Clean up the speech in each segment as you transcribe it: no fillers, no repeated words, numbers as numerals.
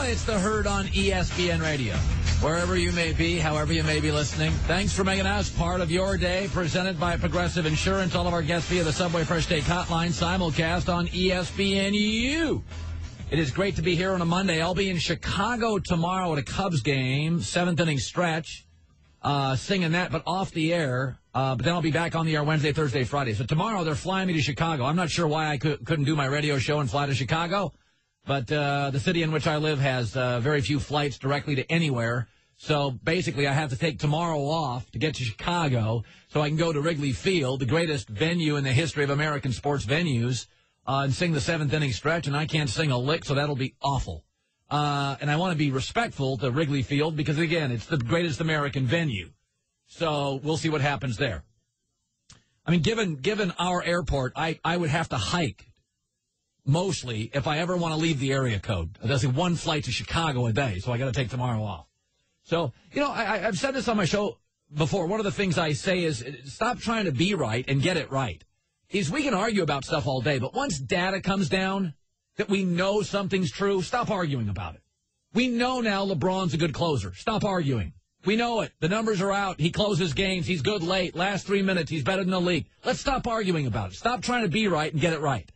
It's the Herd on ESPN Radio. Wherever you may be, however you may be listening, thanks for making us part of your day. Presented by Progressive Insurance. All of our guests via the Subway Fresh Take Hotline, simulcast on ESPNU. It is great to be here on a Monday. I'll be in Chicago tomorrow at a Cubs game, seventh inning stretch, singing that, but off the air. But then I'll be back on the air Wednesday, Thursday, Friday. So tomorrow they're flying me to Chicago. I'm not sure why I couldn't do my radio show and fly to Chicago. But the city in which I live has very few flights directly to anywhere. So basically I have to take tomorrow off to get to Chicago so I can go to Wrigley Field, the greatest venue in the history of American sports venues, and sing the seventh inning stretch. And I can't sing a lick, so that'll be awful. And I want to be respectful to Wrigley Field because, again, it's the greatest American venue. So we'll see what happens there. I mean, given our airport, I would have to hike. Mostly, if I ever want to leave the area code. There's one flight to Chicago a day, so I got to take tomorrow off. So, I've said this on my show before. One of the things I say is stop trying to be right and get it right. Is we can argue about stuff all day, but once data comes down that we know something's true, stop arguing about it. We know now LeBron's a good closer. Stop arguing. We know it. The numbers are out. He closes games. He's good late. Last 3 minutes, he's better than the league. Let's stop arguing about it. Stop trying to be right and get it right.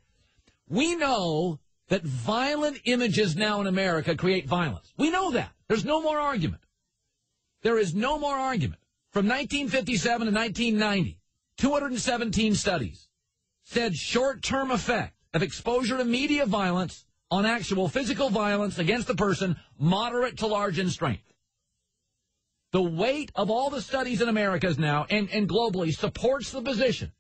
We know that violent images now in America create violence. We know that. There's no more argument. There is no more argument. From 1957 to 1990, 217 studies said short-term effect of exposure to media violence on actual physical violence against the person, moderate to large in strength. The weight of all the studies in America now and globally supports the position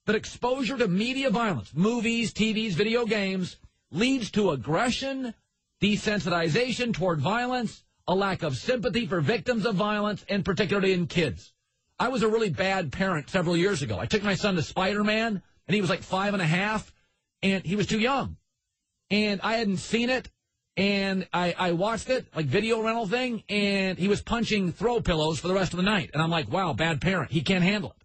that exposure to media violence, movies, TVs, video games, leads to aggression, desensitization toward violence, a lack of sympathy for victims of violence, and particularly in kids. I was a really bad parent several years ago. I took my son to Spider-Man, and he was like 5.5, and he was too young. And I hadn't seen it, and I watched it, like video rental thing, and he was punching throw pillows for the rest of the night. And I'm like, wow, bad parent. He can't handle it.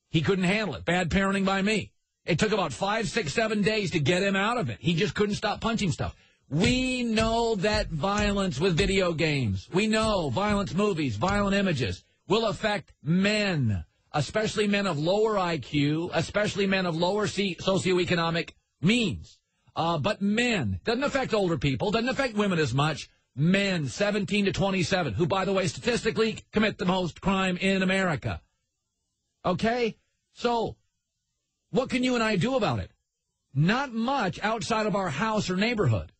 He couldn't handle it. Bad parenting by me. It took about 5, 6, 7 days to get him out of it. He just couldn't stop punching stuff. We know that violence with video games, we know violence movies, violent images will affect men, especially men of lower IQ, especially men of lower socioeconomic means. But men, doesn't affect older people, doesn't affect women as much. Men, 17 to 27, who, by the way, statistically commit the most crime in America. Okay? So, what can you and I do about it? Not much outside of our house or neighborhood.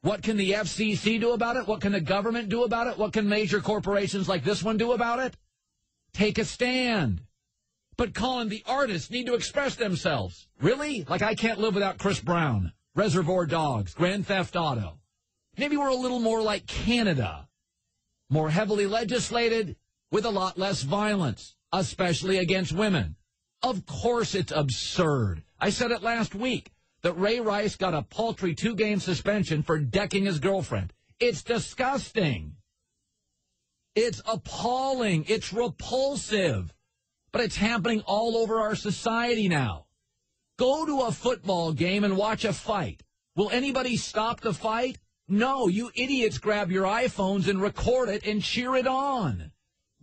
What can the FCC do about it? What can the government do about it? What can major corporations like this one do about it? Take a stand. But, Colin, the artists need to express themselves. Really? Like I can't live without Chris Brown, Reservoir Dogs, Grand Theft Auto. Maybe we're a little more like Canada. More heavily legislated with a lot less violence, especially against women. Of course it's absurd. I said it last week that Ray Rice got a paltry 2-game suspension for decking his girlfriend. It's disgusting. It's appalling. It's repulsive. But it's happening all over our society now. Go to a football game and watch a fight. Will anybody stop the fight? No, you idiots grab your iPhones and record it and cheer it on.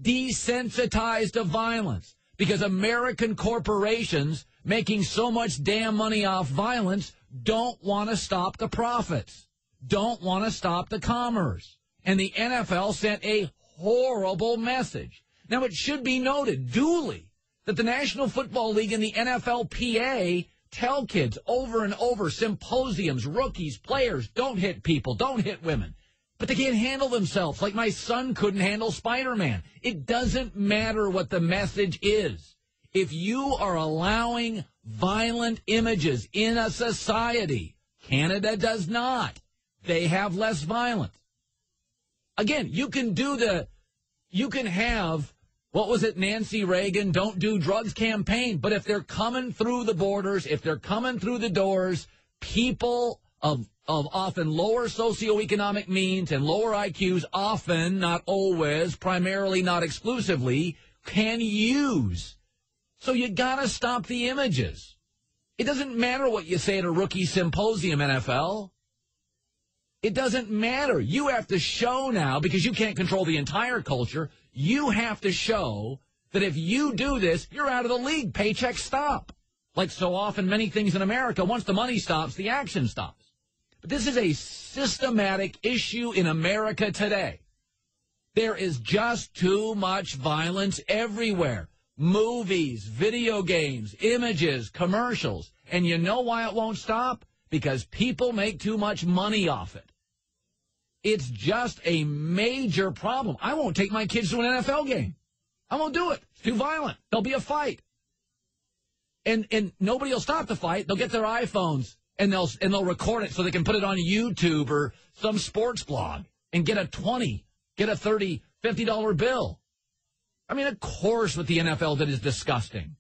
Desensitized to violence. Because American corporations making so much damn money off violence don't want to stop the profits, don't want to stop the commerce. And the NFL sent a horrible message. Now, it should be noted duly that the National Football League and the NFLPA tell kids over and over, symposiums, rookies, players, don't hit people, don't hit women. But they can't handle themselves, like my son couldn't handle Spider-Man. It doesn't matter what the message is. If you are allowing violent images in a society, Canada does not. They have less violence. Again, you can have, what was it, Nancy Reagan, don't do drugs campaign. But if they're coming through the borders, if they're coming through the doors, people of often lower socioeconomic means and lower IQs, often, not always, primarily, not exclusively, can use. So you got to stop the images. It doesn't matter what you say at a rookie symposium, NFL. It doesn't matter. You have to show now, because you can't control the entire culture, you have to show that if you do this, you're out of the league. Paychecks stop. Like so often, many things in America, once the money stops, the action stops. But this is a systematic issue in America today. There is just too much violence everywhere. Movies, video games, images, commercials. And you know why it won't stop? Because people make too much money off it. It's just a major problem. I won't take my kids to an NFL game. I won't do it. It's too violent. There'll be a fight. And nobody will stop the fight. They'll get their iPhones and they'll record it so they can put it on YouTube or some sports blog and get a $20, get a $30, $50 bill. I mean, of course what the NFL did is disgusting.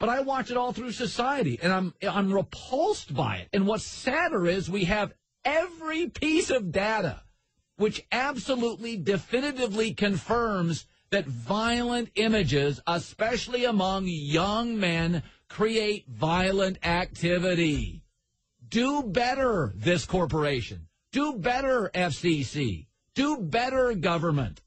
But I watch it all through society, and I'm repulsed by it. And what's sadder is we have every piece of data which absolutely definitively confirms that violent images, especially among young men, create violent activity. Do better, this corporation. Do better, FCC. Do better, government.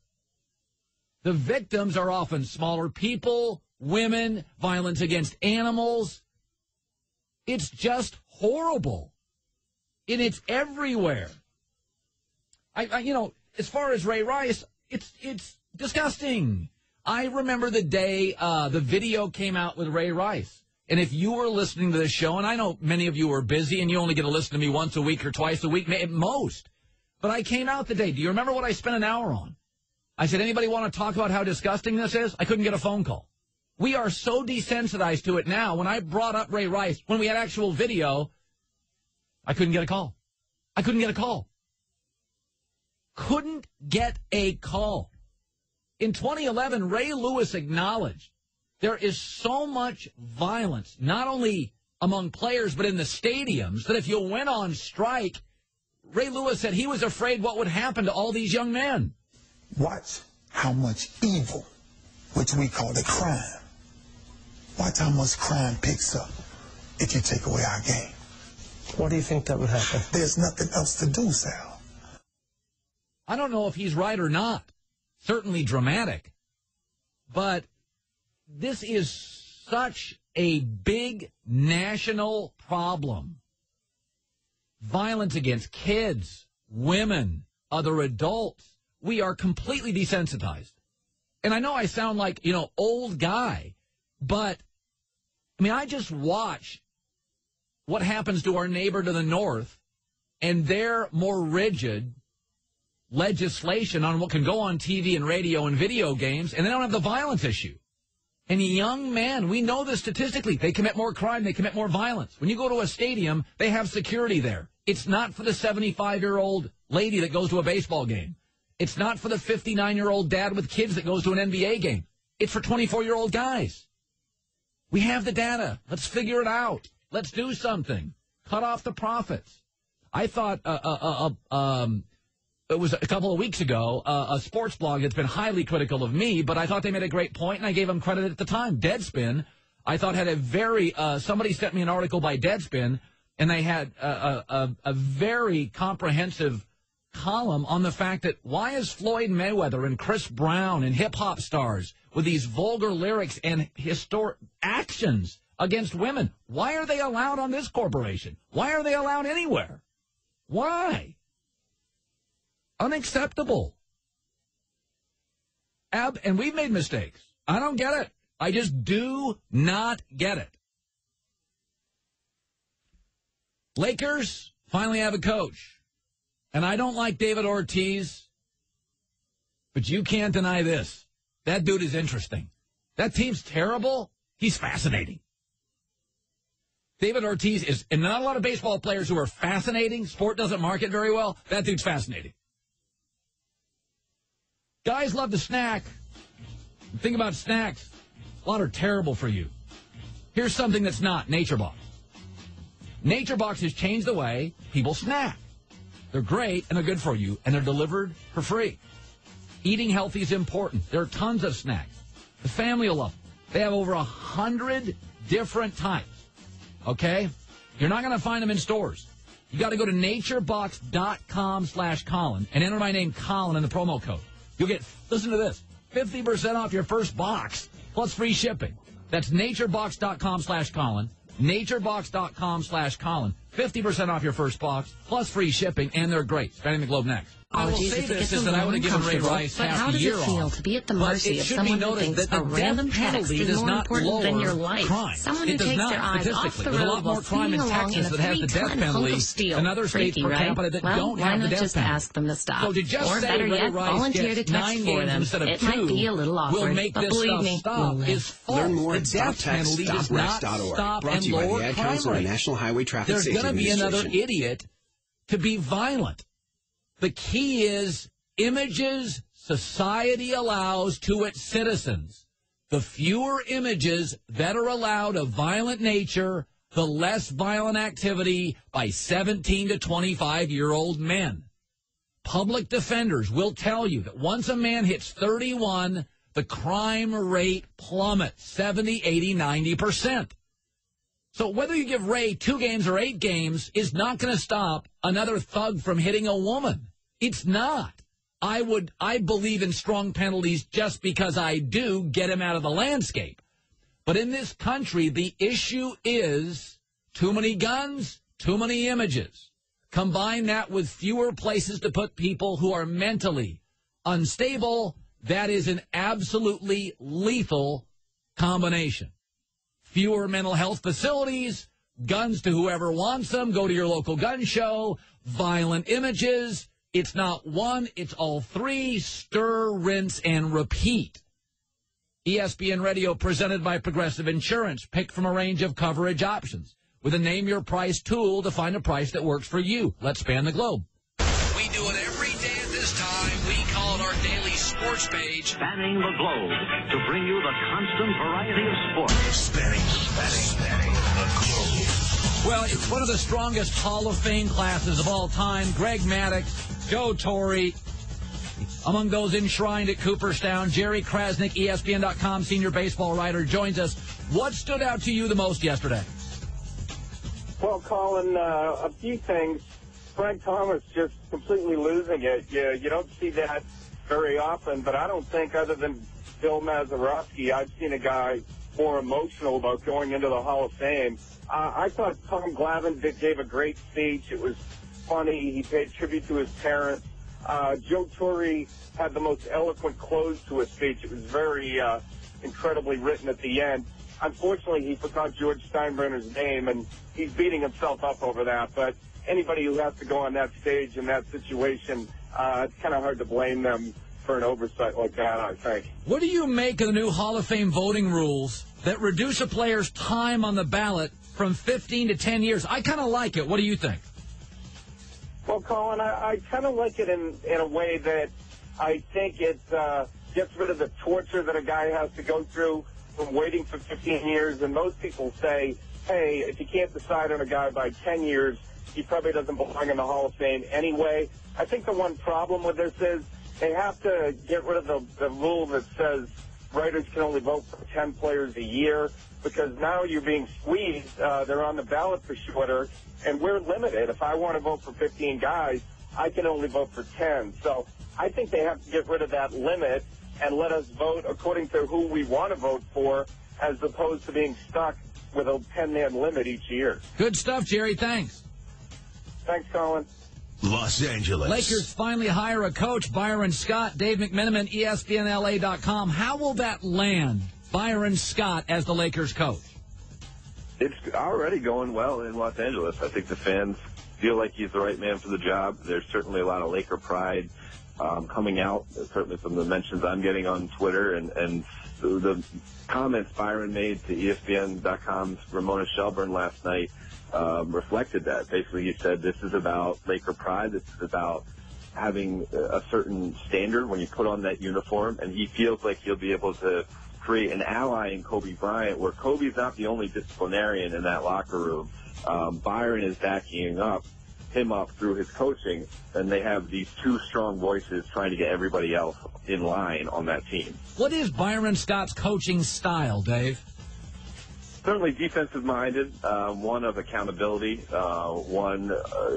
The victims are often smaller people, women, violence against animals. It's just horrible. And it's everywhere. As far as Ray Rice, it's disgusting. I remember the day the video came out with Ray Rice. And if you were listening to this show, and I know many of you are busy and you only get to listen to me once a week or twice a week at most, but I came out the day. Do you remember what I spent an hour on? I said, anybody want to talk about how disgusting this is? I couldn't get a phone call. We are so desensitized to it now. When I brought up Ray Rice, when we had actual video, I couldn't get a call. I couldn't get a call. Couldn't get a call. In 2011, Ray Lewis acknowledged there is so much violence, not only among players, but in the stadiums, that if you went on strike, Ray Lewis said he was afraid what would happen to all these young men. Watch how much evil, which we call the crime, watch how much crime picks up if you take away our game. Why do you think that would happen? There's nothing else to do, Sal. I don't know if he's right or not. Certainly dramatic. But this is such a big national problem. Violence against kids, women, other adults. We are completely desensitized. And I know I sound like, old guy, but, I just watch what happens to our neighbor to the north and their more rigid legislation on what can go on TV and radio and video games, and they don't have the violence issue. And young men, we know this statistically, they commit more crime, they commit more violence. When you go to a stadium, they have security there. It's not for the 75-year-old lady that goes to a baseball game. It's not for the 59-year-old dad with kids that goes to an NBA game. It's for 24-year-old guys. We have the data. Let's figure it out. Let's do something. Cut off the profits. I thought it was a couple of weeks ago, a sports blog that's been highly critical of me, but I thought they made a great point, and I gave them credit at the time. Deadspin, I thought had a very, somebody sent me an article by Deadspin, and they had a very comprehensive column on the fact that why is Floyd Mayweather and Chris Brown and hip-hop stars with these vulgar lyrics and historic actions against women, why are they allowed on this corporation? Why are they allowed anywhere? Why? Unacceptable. And we've made mistakes. I don't get it. I just do not get it. Lakers finally have a coach. And I don't like David Ortiz, but you can't deny this. That dude is interesting. That team's terrible. He's fascinating. David Ortiz is, and not a lot of baseball players who are fascinating. Sport doesn't market very well. That dude's fascinating. Guys love to snack. Think about snacks. A lot are terrible for you. Here's something that's not Nature Box. Nature Box has changed the way people snack. They're great, and they're good for you, and they're delivered for free. Eating healthy is important. There are tons of snacks. The family will love them. They have over 100 different types, okay? You're not going to find them in stores. You got to go to naturebox.com/Colin and enter my name, Colin, in the promo code. You'll get, listen to this, 50% off your first box plus free shipping. That's naturebox.com/Colin. Naturebox.com/Colin. 50% off your first box plus free shipping, and they're great. Spanning the globe next. I will say this is that I would have given Ray Rice half the year off. But how does it feel to be at the mercy of someone who thinks a random text is more important than your life? Someone who takes their eyes off the road while speeding along in a 3-ton hunk of steel. Freaky, right? Well, why not just ask them to stop? Or better yet, volunteer to text for them. It might be a little awkward, but believe me, we'll live. Learn more at stoptextstoprex.org. Brought to you by the Ad Council and National Highway Traffic Safety Administration. There's going to be another idiot to be violent. The key is images society allows to its citizens. The fewer images that are allowed of violent nature, the less violent activity by 17 to 25-year-old men. Public defenders will tell you that once a man hits 31, the crime rate plummets 70, 80, 90%. So whether you give Ray 2 games or 8 games is not going to stop another thug from hitting a woman. It's not. I believe in strong penalties just because I do get him out of the landscape. But in this country, the issue is too many guns, too many images. Combine that with fewer places to put people who are mentally unstable. That is an absolutely lethal combination. Fewer mental health facilities, guns to whoever wants them, go to your local gun show, violent images. It's not one, it's all 3. Stir, rinse, and repeat. ESPN Radio presented by Progressive Insurance. Pick from a range of coverage options with a Name Your Price tool to find a price that works for you. Let's span the globe. We do it every day at this time. We call it our daily sports page. Spanning the globe to bring you the constant variety of sports. Spanning the globe. Well, it's one of the strongest Hall of Fame classes of all time. Greg Maddux, Joe Torre, among those enshrined at Cooperstown. Jerry Krasnick, ESPN.com senior baseball writer, joins us. What stood out to you the most yesterday? Well, Colin, a few things. Frank Thomas just completely losing it. You don't see that very often, but I don't think, other than Bill Mazeroski, I've seen a guy more emotional about going into the Hall of Fame. I thought Tom Glavine gave a great speech. It was funny. He paid tribute to his parents. Joe Torre had the most eloquent close to his speech. It was very incredibly written at the end. Unfortunately, he forgot George Steinbrenner's name, and he's beating himself up over that. But anybody who has to go on that stage in that situation, it's kind of hard to blame them for an oversight like that, I think. What do you make of the new Hall of Fame voting rules that reduce a player's time on the ballot from 15 to 10 years? I kind of like it. What do you think? Well, Colin, I kind of like it in a way that I think it gets rid of the torture that a guy has to go through from waiting for 15 years. And most people say, hey, if you can't decide on a guy by 10 years, he probably doesn't belong in the Hall of Fame anyway. I think the one problem with this is they have to get rid of the rule that says writers can only vote for 10 players a year, because now you're being squeezed. They're on the ballot for shorter, and we're limited. If I want to vote for 15 guys, I can only vote for 10. So I think they have to get rid of that limit and let us vote according to who we want to vote for, as opposed to being stuck with a 10-man limit each year. Good stuff, Jerry. Thanks. Thanks, Colin. Los Angeles. Lakers finally hire a coach, Byron Scott. Dave McMenamin, ESPNLA.com. How will that land, Byron Scott as the Lakers coach? It's already going well in Los Angeles. I think the fans feel like he's the right man for the job. There's certainly a lot of Laker pride coming out, certainly from the mentions I'm getting on Twitter, and the comments Byron made to ESPN.com's Ramona Shelburne last night reflected that. Basically, he said this is about Laker pride. This is about having a certain standard when you put on that uniform, and he feels like he'll be able to create an ally in Kobe Bryant, where Kobe's not the only disciplinarian in that locker room. Byron is backing him up through his coaching, and they have these two strong voices trying to get everybody else in line on that team. What is Byron Scott's coaching style, Dave? Certainly defensive-minded, one of accountability, one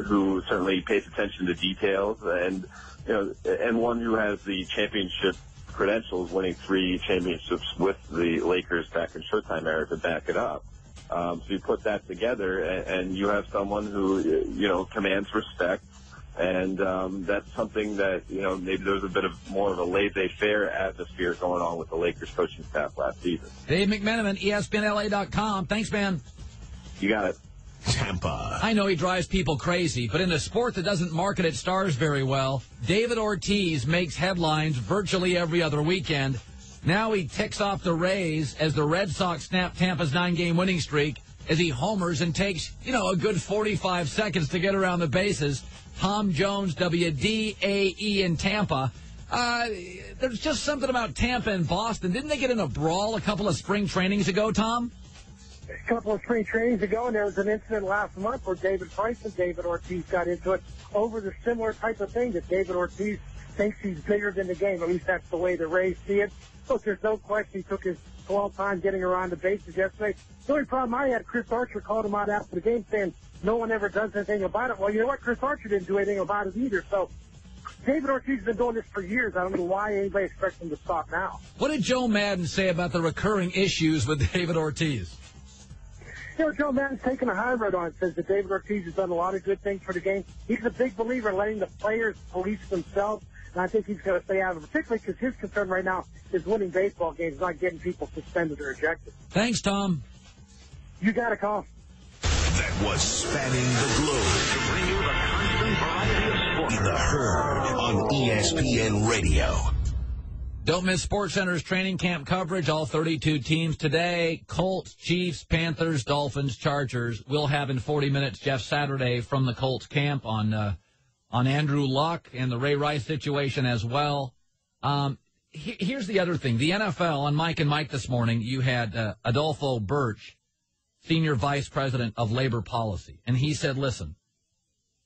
who certainly pays attention to details, and and one who has the championship credentials, winning 3 championships with the Lakers back in Showtime era to back it up. So you put that together, and you have someone who commands respect. And that's something that, maybe there was a bit of more of a laissez-faire atmosphere going on with the Lakers coaching staff last season. Dave McMenamin, ESPNLA.com. Thanks, man. You got it. Tampa. I know he drives people crazy, but in a sport that doesn't market its stars very well, David Ortiz makes headlines virtually every other weekend. Now he ticks off the Rays as the Red Sox snap Tampa's 9-game winning streak as he homers and takes, a good 45 seconds to get around the bases. Tom Jones, WDAE in Tampa. There's just something about Tampa and Boston. Didn't they get in a brawl a couple of spring trainings ago, Tom? A couple of spring trainings ago, and there was an incident last month where David Price and David Ortiz got into it over the similar type of thing that David Ortiz thinks he's bigger than the game. At least that's the way the Rays see it. Look, there's no question he took his 12 time getting around the bases yesterday. The only problem I had, Chris Archer called him out after the game saying no one ever does anything about it. Well, you know what? Chris Archer didn't do anything about it either. So David Ortiz has been doing this for years. I don't know why anybody expects him to stop now. What did Joe Madden say about the recurring issues with David Ortiz? Joe Madden's taking a high road on it, says that David Ortiz has done a lot of good things for the game. He's a big believer in letting the players police themselves, and I think he's going to stay out of it, particularly because his concern right now is winning baseball games, not getting people suspended or ejected. Thanks, Tom. You got a call. That was Spanning the Globe. To bring you the constant variety of sports. In the Herd on ESPN Radio. Don't miss SportsCenter's training camp coverage. All 32 teams today. Colts, Chiefs, Panthers, Dolphins, Chargers. We'll have in 40 minutes Jeff Saturday from the Colts camp on Andrew Luck and the Ray Rice situation as well. Here's the other thing. The NFL, on Mike and Mike this morning, you had Adolfo Birch, Senior Vice President of Labor Policy. And he said, listen,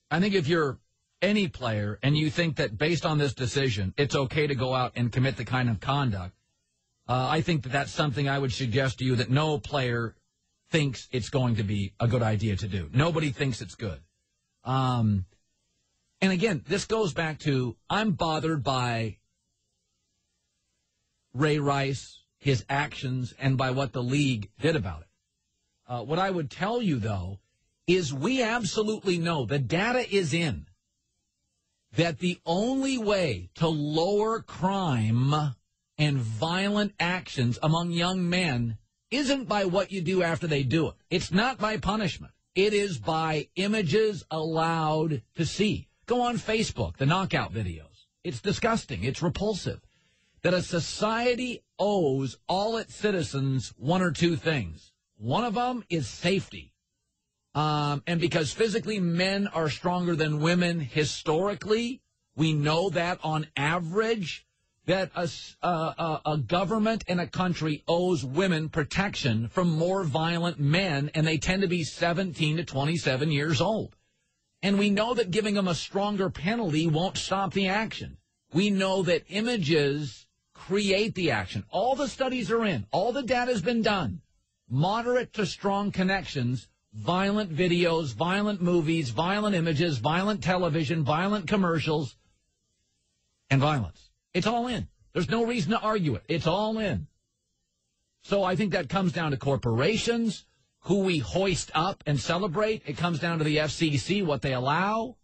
I think if you're any player and you think that based on this decision, it's okay to go out and commit the kind of conduct, I think that that's something I would suggest to you that no player thinks it's going to be a good idea to do. Nobody thinks it's good. And again, this goes back to I'm bothered by Ray Rice, his actions, and by what the league did about it. What I would tell you, though, is we absolutely know the data is in that the only way to lower crime and violent actions among young men isn't by what you do after they do it. It's not by punishment. It is by images allowed to see. Go on Facebook, the knockout videos. It's disgusting. It's repulsive. That a society owes all its citizens one or two things. One of them is safety. And because physically men are stronger than women historically, we know that on average, that a government and a country owes women protection from more violent men, and they tend to be 17 to 27 years old. And we know that giving them a stronger penalty won't stop the action. We know that images create the action. All the studies are in. All the data has been done. Moderate to strong connections, violent videos, violent movies, violent images, violent television, violent commercials, and violence. It's all in. There's no reason to argue it. It's all in. So I think that comes down to corporations, who we hoist up and celebrate. It comes down to the FCC, what they allow.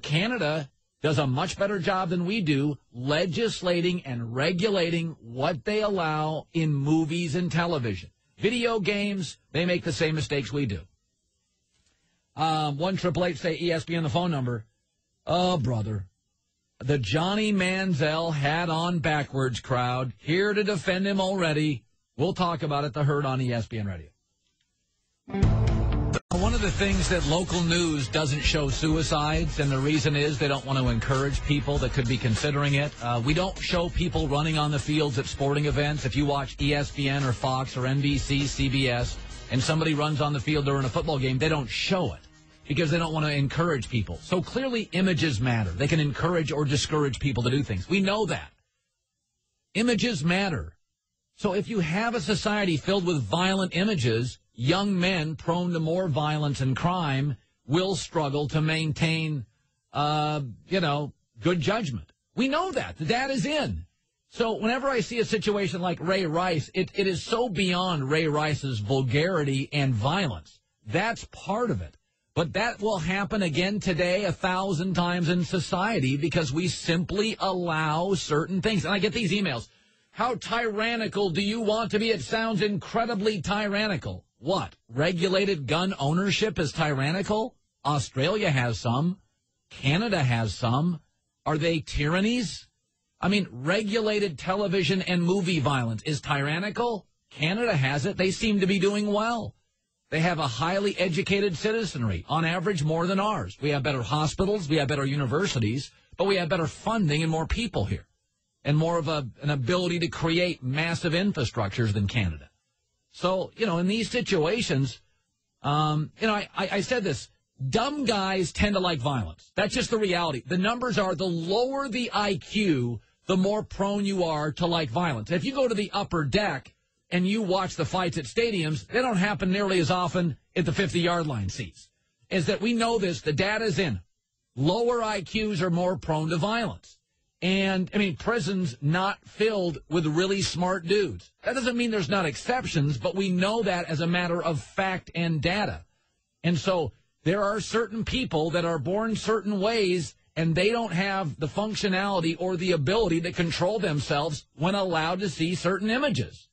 Canada does a much better job than we do legislating and regulating what they allow in movies and television. Video games, they make the same mistakes we do. 1-888 say ESPN, the phone number. Oh, brother. The Johnny Manziel hat on backwards crowd here to defend him already. We'll talk about it. The Herd on ESPN Radio. One of the things that local news doesn't show suicides, and the reason is they don't want to encourage people that could be considering it. We don't show people running on the fields at sporting events. If you watch ESPN or Fox or NBC, CBS, and somebody runs on the field during a football game, they don't show it because they don't want to encourage people. So clearly images matter. They can encourage or discourage people to do things. We know that. Images matter. So if you have a society filled with violent images, young men prone to more violence and crime will struggle to maintain, good judgment. We know that. The data's in. So whenever I see a situation like Ray Rice, it is so beyond Ray Rice's vulgarity and violence. That's part of it. But that will happen again today 1,000 times in society because we simply allow certain things. And I get these emails. How tyrannical do you want to be? It sounds incredibly tyrannical. What? Regulated gun ownership is tyrannical? Australia has some. Canada has some. Are they tyrannies? I mean, regulated television and movie violence is tyrannical? Canada has it. They seem to be doing well. They have a highly educated citizenry, on average more than ours. We have better hospitals, we have better universities, but we have better funding and more people here, and more of an ability to create massive infrastructures than Canada. So, in these situations, I said this, dumb guys tend to like violence. That's just the reality. The numbers are the lower the IQ, the more prone you are to like violence. If you go to the upper deck, and you watch the fights at stadiums, they don't happen nearly as often at the 50-yard line seats. Is that we know this, the data's in. Lower IQs are more prone to violence. And, prisons not filled with really smart dudes. That doesn't mean there's not exceptions, but we know that as a matter of fact and data. And so there are certain people that are born certain ways, and they don't have the functionality or the ability to control themselves when allowed to see certain images.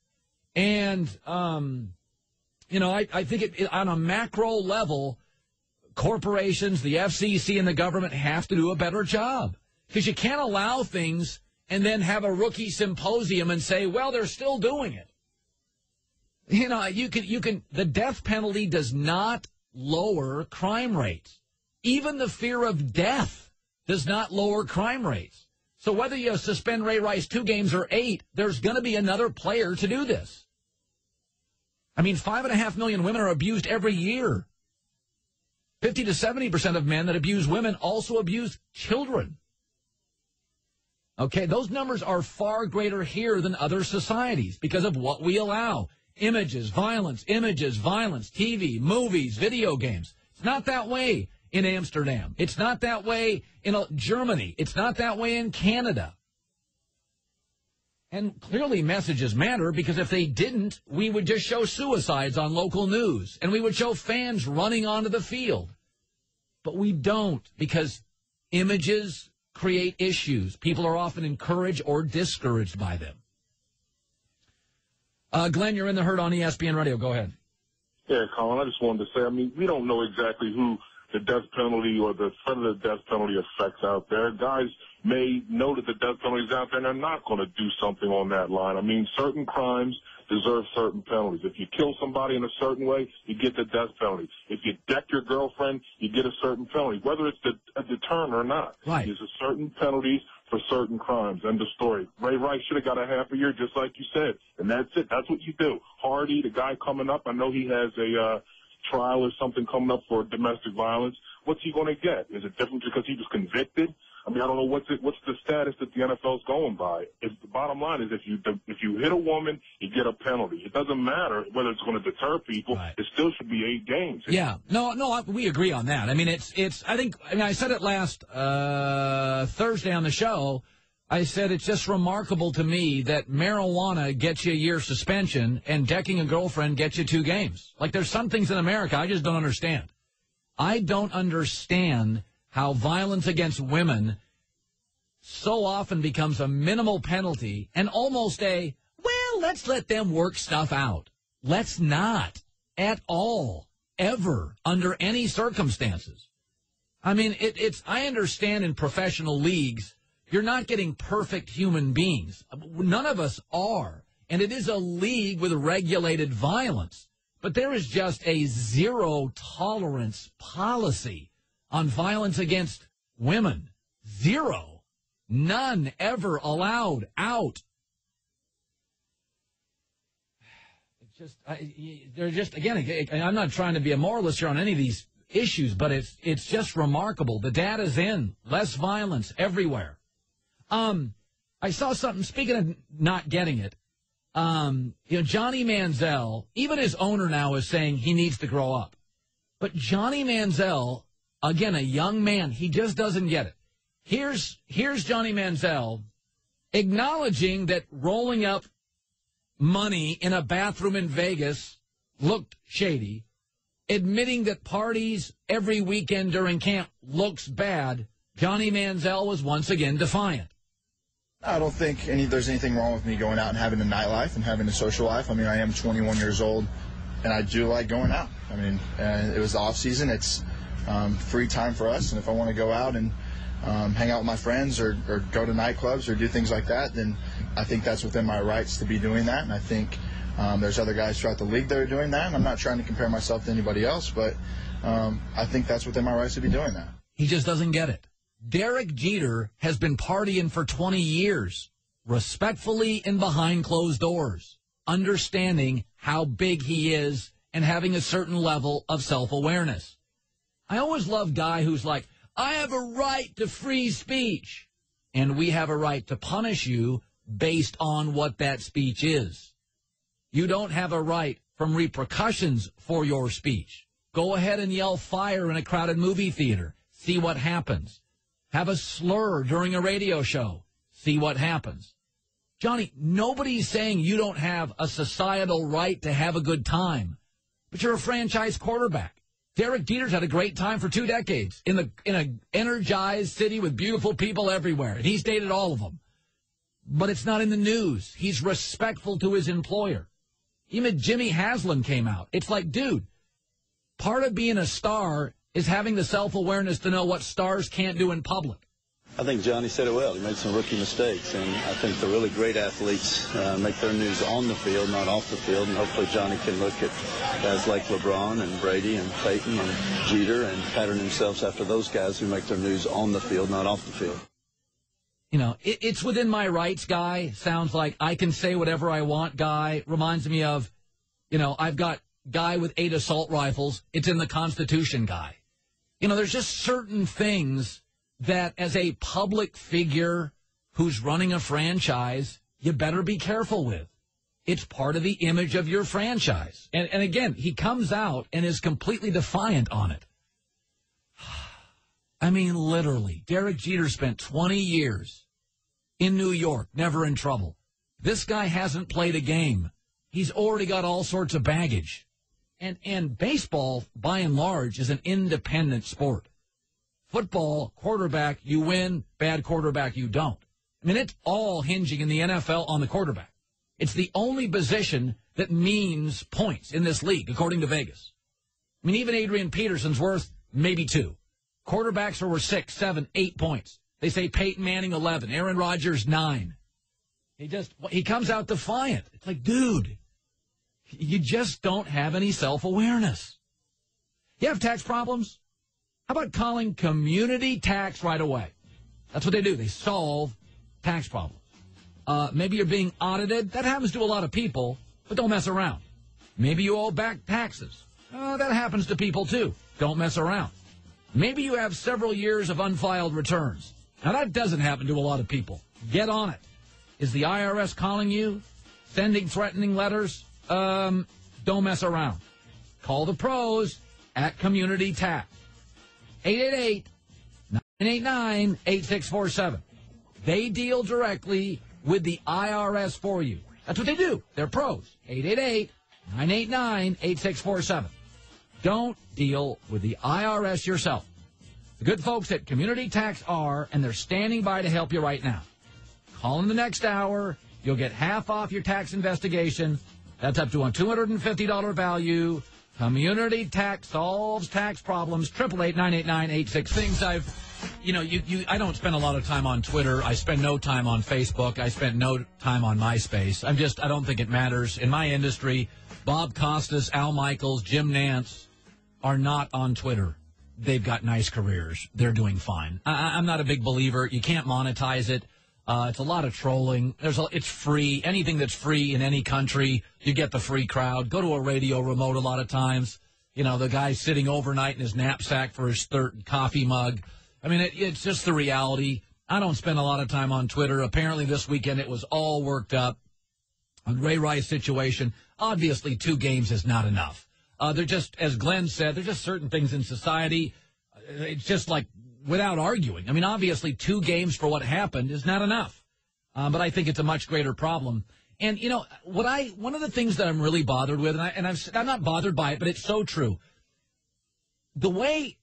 And, I think on a macro level, corporations, the FCC, and the government have to do a better job. Because you can't allow things and then have a rookie symposium and say, well, they're still doing it. The death penalty does not lower crime rates. Even the fear of death does not lower crime rates. So whether you suspend Ray Rice 2 games or 8, there's going to be another player to do this. 5.5 million women are abused every year. 50 to 70% of men that abuse women also abuse children. Okay, those numbers are far greater here than other societies because of what we allow. Images, violence, TV, movies, video games. It's not that way in Amsterdam. It's not that way in Germany. It's not that way in Canada. And clearly messages matter because if they didn't, we would just show suicides on local news and we would show fans running onto the field. But we don't because images create issues. People are often encouraged or discouraged by them. Glenn, you're in the herd on ESPN Radio. Go ahead. Yeah, Colin, I just wanted to say, we don't know exactly who the death penalty or the threat of the death penalty affects out there. Guys may know that the death penalty is out there and they're not going to do something on that line. Certain crimes deserve certain penalties. If you kill somebody in a certain way, you get the death penalty. If you deck your girlfriend, you get a certain penalty, whether it's a deterrent or not. Right. There's a certain penalties for certain crimes. End of story. Ray Rice should have got a half a year, just like you said. And that's it. That's what you do. Hardy, the guy coming up, I know he has a trial or something coming up for domestic violence. What's he going to get? Is it different because he was convicted? I don't know what's the status that the NFL's going by. If the bottom line is if you hit a woman, you get a penalty. It doesn't matter whether it's going to deter people. Right. It still should be 8 games. Yeah, no, we agree on that. I said it last Thursday on the show. I said it's just remarkable to me that marijuana gets you a year suspension and decking a girlfriend gets you 2 games. Like there's some things in America I just don't understand. I don't understand how violence against women so often becomes a minimal penalty and almost let's let them work stuff out. Let's not at all, ever, under any circumstances. I understand in professional leagues, you're not getting perfect human beings. None of us are. And it is a league with regulated violence. But there is just a zero tolerance policy on violence against women. Zero. None ever allowed out. They're just, again, I'm not trying to be a moralist here on any of these issues, but it's just remarkable. The data's in. Less violence everywhere. I saw something, speaking of not getting it, Johnny Manziel, even his owner now is saying he needs to grow up. But Johnny Manziel, again, a young man, he just doesn't get it. Here's Johnny Manziel acknowledging that rolling up money in a bathroom in Vegas looked shady, admitting that parties every weekend during camp looks bad. Johnny Manziel was once again defiant. I don't think there's anything wrong with me going out and having a nightlife and having a social life. I mean, I am 21 years old, and I do like going out. I mean, it was the off season. It's free time for us, and if I want to go out and hang out with my friends or go to nightclubs or do things like that, then I think that's within my rights to be doing that. And I think there's other guys throughout the league that are doing that. And I'm not trying to compare myself to anybody else, but I think that's within my rights to be doing that. He just doesn't get it. Derek Jeter has been partying for 20 years, respectfully and behind closed doors, understanding how big he is and having a certain level of self-awareness. I always love a guy who's like, I have a right to free speech, and we have a right to punish you based on what that speech is. You don't have a right from repercussions for your speech. Go ahead and yell fire in a crowded movie theater. See what happens. Have a slur during a radio show. See what happens. Johnny, nobody's saying you don't have a societal right to have a good time, but you're a franchise quarterback. Derek Jeter's had a great time for 2 decades in an energized city with beautiful people everywhere, and he's dated all of them. But it's not in the news. He's respectful to his employer. Even Jimmy Haslam came out. It's like, dude, part of being a star is having the self-awareness to know what stars can't do in public. I think Johnny said it well. He made some rookie mistakes, and I think the really great athletes make their news on the field, not off the field, and hopefully Johnny can look at guys like LeBron and Brady and Peyton and Jeter and pattern themselves after those guys who make their news on the field, not off the field. You know, it's within my rights guy. Sounds like I can say whatever I want guy. Reminds me of, I've got guy with 8 assault rifles. It's in the Constitution guy. There's just certain things that as a public figure who's running a franchise, you better be careful with. It's part of the image of your franchise. And again, he comes out and is completely defiant on it. I mean, literally, Derek Jeter spent 20 years in New York, never in trouble. This guy hasn't played a game. He's already got all sorts of baggage. And baseball, by and large, is an independent sport. Football, quarterback, you win. Bad quarterback, you don't. I mean, it's all hinging in the NFL on the quarterback. It's the only position that means points in this league, according to Vegas. I mean, even Adrian Peterson's worth maybe 2. Quarterbacks are worth 6, 7, 8 points. They say Peyton Manning 11, Aaron Rodgers 9. He comes out defiant. It's like, dude, you just don't have any self-awareness. You have tax problems? How about calling Community Tax right away? That's what they do. They solve tax problems. Maybe you're being audited. That happens to a lot of people, but don't mess around. Maybe you owe back taxes. That happens to people, too. Don't mess around. Maybe you have several years of unfiled returns. Now, that doesn't happen to a lot of people. Get on it. Is the IRS calling you? Sending threatening letters? Don't mess around. Call the pros at Community Tax. 888-989-8647. They deal directly with the IRS for you. That's what they do. They're pros. 888-989-8647. Don't deal with the IRS yourself. The good folks at Community Tax are, and they're standing by to help you right now. Call in the next hour. You'll get half off your tax investigation. That's up to a $250 value. Community Tax solves tax problems. 888-989-86. Things I don't spend a lot of time on Twitter. I spend no time on Facebook. I spend no time on MySpace. I don't think it matters. In my industry, Bob Costas, Al Michaels, Jim Nance are not on Twitter. They've got nice careers. They're doing fine. I'm not a big believer. You can't monetize it. It's a lot of trolling. It's free. Anything that's free in any country, you get the free crowd. Go to a radio remote a lot of times. The guy's sitting overnight in his knapsack for his third coffee mug. I mean, it's just the reality. I don't spend a lot of time on Twitter. Apparently this weekend it was all worked up. on Ray Rice's situation, obviously 2 games is not enough. They're just, as Glenn said, there's just certain things in society. It's just like without arguing. I mean, obviously 2 games for what happened is not enough. But I think it's a much greater problem. And, you know, one of the things that I'm really bothered with, I'm not bothered by it, but it's so true. The way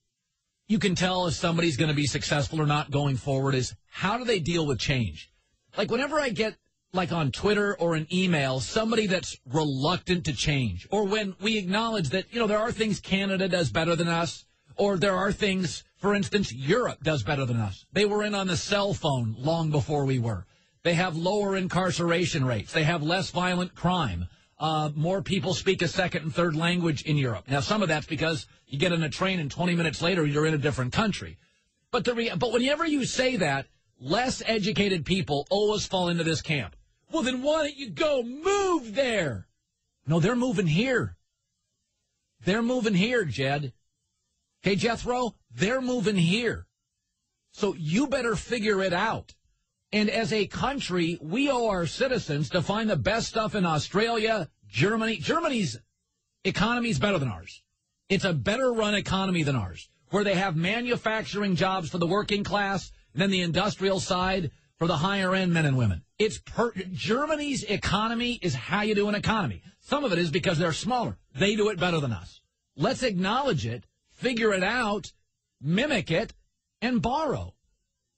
you can tell if somebody's going to be successful or not going forward is how do they deal with change? Like whenever I get, like on Twitter or an email, somebody that's reluctant to change, or when we acknowledge that, you know, there are things Canada does better than us, or there are things, for instance, Europe does better than us. They were in on the cell phone long before we were. They have lower incarceration rates. They have less violent crime. More people speak a second and third language in Europe. Now, some of that's because you get on a train and 20 minutes later you're in a different country. But whenever you say that, less educated people always fall into this camp. Well, then why don't you go move there? No, they're moving here. They're moving here, Jed. Okay, Jethro, they're moving here. So you better figure it out. And as a country, we owe our citizens to find the best stuff in Australia, Germany. Germany's economy is better than ours. It's a better run economy than ours, where they have manufacturing jobs for the working class, and then the industrial side for the higher-end men and women. Germany's economy is how you do an economy. Some of it is because they're smaller. They do it better than us. Let's acknowledge it, figure it out, mimic it, and borrow.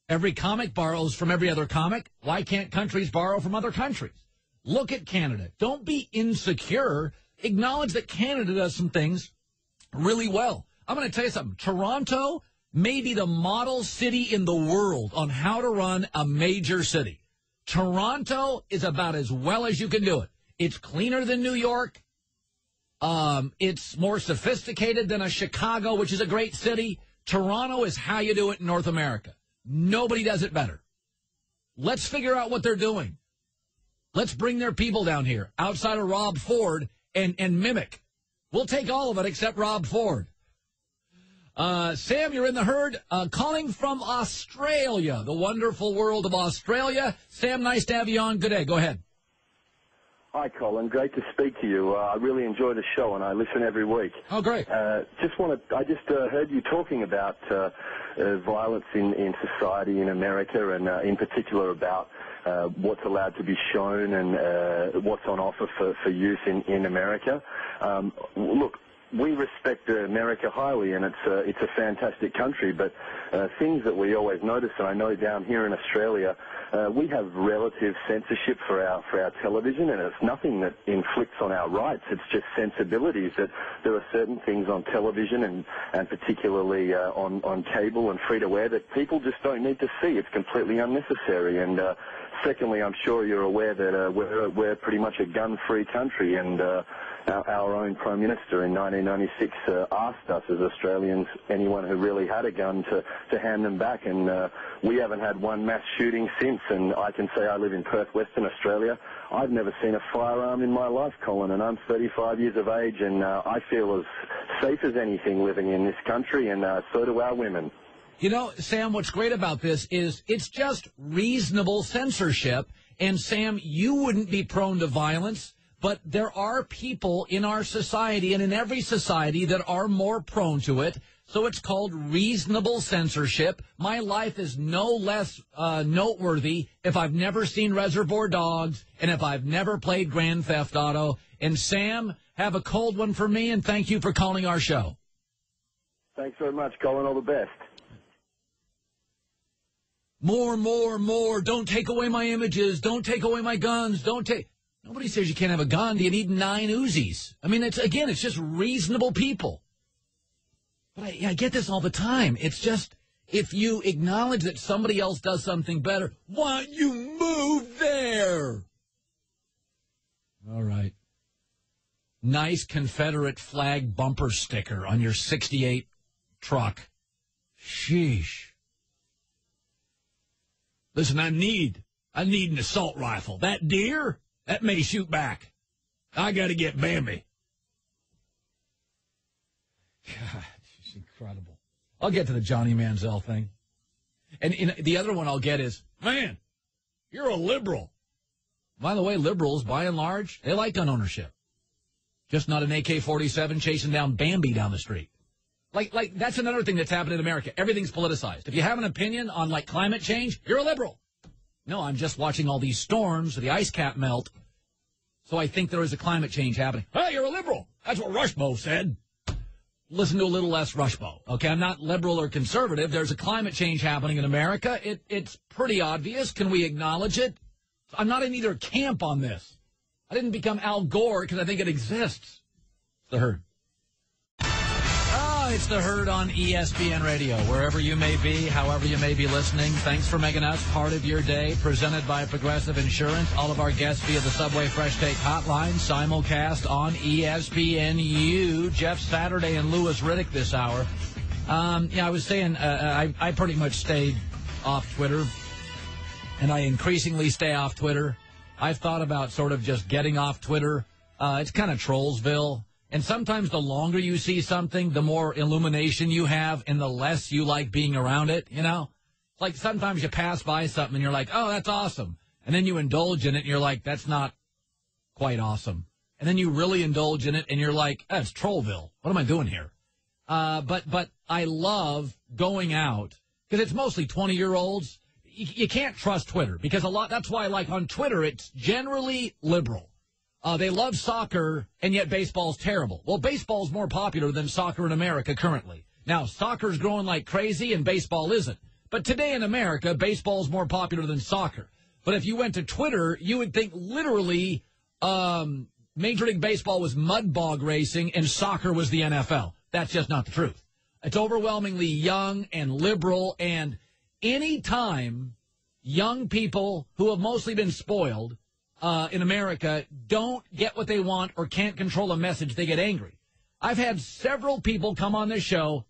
Every comic borrows from every other comic. Why can't countries borrow from other countries? Look at Canada. Don't be insecure. Acknowledge that Canada does some things really well. I'm going to tell you something. Toronto may be the model city in the world on how to run a major city. Toronto is about as well as you can do it. It's cleaner than New York. It's more sophisticated than a Chicago, which is a great city. Toronto is how you do it in North America. Nobody does it better. Let's figure out what they're doing. Let's bring their people down here outside of Rob Ford and mimic. We'll take all of it except Rob Ford. Sam, you're in the herd. Calling from Australia, the wonderful world of Australia. Sam, nice to have you on. Good day. Go ahead. Hi, Colin. Great to speak to you. I really enjoy the show, and I listen every week. Oh, great. I just heard you talking about violence in society in America, and in particular about what's allowed to be shown and what's on offer for youth in America. Look, we respect America highly, and it's a fantastic country, but things that we always notice, and I know down here in Australia, we have relative censorship for our television, and it's nothing that inflicts on our rights. It's just sensibilities that there are certain things on television and particularly on cable and free-to-air that people just don't need to see. It's completely unnecessary. And secondly, I'm sure you're aware that we're pretty much a gun-free country, and our own Prime Minister in 1996 asked us as Australians, anyone who really had a gun, to hand them back, and we haven't had one mass shooting since. And I can say I live in Perth, Western Australia. I've never seen a firearm in my life, Colin, and I'm 35 years of age, and I feel as safe as anything living in this country, and so do our women. You know, Sam, what's great about this is it's just reasonable censorship, and Sam, you wouldn't be prone to violence. But there are people in our society and in every society that are more prone to it. So it's called reasonable censorship. My life is no less noteworthy if I've never seen Reservoir Dogs and if I've never played Grand Theft Auto. And Sam, have a cold one for me, and thank you for calling our show. Thanks very much, Colin. All the best. More. Don't take away my images. Don't take away my guns. Nobody says you can't have a gun. Do you need 9 Uzis? I mean, it's just reasonable people. But I get this all the time. It's just, if you acknowledge that somebody else does something better, why don't you move there? All right. Nice Confederate flag bumper sticker on your 68 truck. Sheesh. Listen, I need an assault rifle. That deer, that may shoot back. I got to get Bambi. God, it's incredible. I'll get to the Johnny Manziel thing. And the other one I'll get is, man, you're a liberal. By the way, liberals, by and large, they like gun ownership. Just not an AK-47 chasing down Bambi down the street. Like that's another thing that's happened in America. Everything's politicized. If you have an opinion on, like, climate change, you're a liberal. No, I'm just watching all these storms, the ice cap melt, so I think there is a climate change happening. Hey, you're a liberal. That's what Rushbo said. Listen to a little less Rushbo. Okay, I'm not liberal or conservative. There's a climate change happening in America. It's pretty obvious. Can we acknowledge it? I'm not in either camp on this. I didn't become Al Gore because I think it exists. It's the Herd. It's the Herd on ESPN Radio. Wherever you may be, however you may be listening, thanks for making us part of your day. Presented by Progressive Insurance. All of our guests via the Subway Fresh Take Hotline. Simulcast on ESPNU. Jeff Saturday and Louis Riddick this hour. I was saying I pretty much stayed off Twitter, and I increasingly stay off Twitter. I've thought about sort of just getting off Twitter. It's kind of Trollsville. And sometimes the longer you see something, the more illumination you have and the less you like being around it, you know? Like sometimes you pass by something and you're like, oh, that's awesome. And then you indulge in it and you're like, that's not quite awesome. And then you really indulge in it and you're like, oh, it's Trollville. What am I doing here? But I love going out because it's mostly 20-year-olds. You can't trust Twitter because that's why, like, on Twitter, it's generally liberal. They love soccer, and yet baseball's terrible. Well, baseball's more popular than soccer in America currently. Now, soccer's growing like crazy, and baseball isn't. But today in America, baseball's more popular than soccer. But if you went to Twitter, you would think literally Major League Baseball was mud bog racing and soccer was the NFL. That's just not the truth. It's overwhelmingly young and liberal, and any time young people who have mostly been spoiled in America don't get what they want or can't control a message, they get angry. I've had several people come on this show,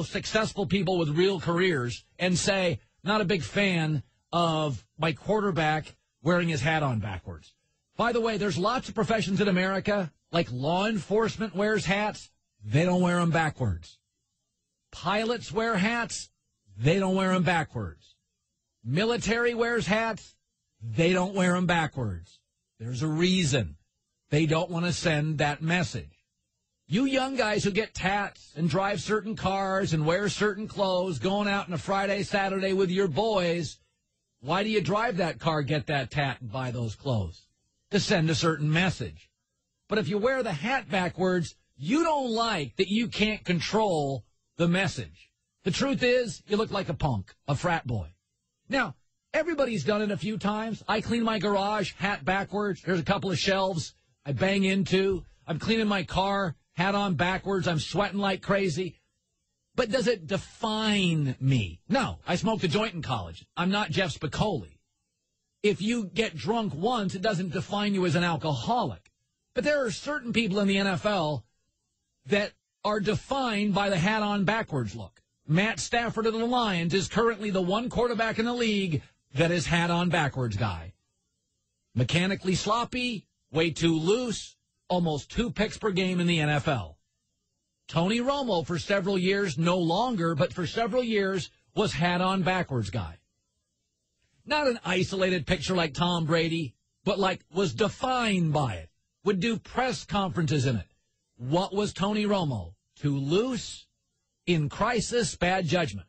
successful people with real careers, and say, not a big fan of my quarterback wearing his hat on backwards. By the way, there's lots of professions in America, like law enforcement wears hats. They don't wear them backwards. Pilots wear hats. They don't wear them backwards. Military wears hats. They don't wear them backwards. There's a reason. They don't want to send that message. You young guys who get tats and drive certain cars and wear certain clothes, going out on a Friday, Saturday with your boys, why do you drive that car, get that tat, and buy those clothes? To send a certain message. But if you wear the hat backwards, you don't like that you can't control the message. The truth is, you look like a punk, a frat boy. Now, everybody's done it a few times. I clean my garage, hat backwards. There's a couple of shelves I bang into. I'm cleaning my car, hat on backwards. I'm sweating like crazy. But does it define me? No. I smoked a joint in college. I'm not Jeff Spicoli. If you get drunk once, it doesn't define you as an alcoholic. But there are certain people in the NFL that are defined by the hat on backwards look. Matt Stafford of the Lions is currently the one quarterback in the league that is hat on backwards guy. Mechanically sloppy, way too loose, almost 2 picks per game in the NFL. Tony Romo for several years, no longer, but for several years, was hat on backwards guy. Not an isolated picture like Tom Brady, but like was defined by it. Would do press conferences in it. What was Tony Romo? Too loose, in crisis, bad judgment.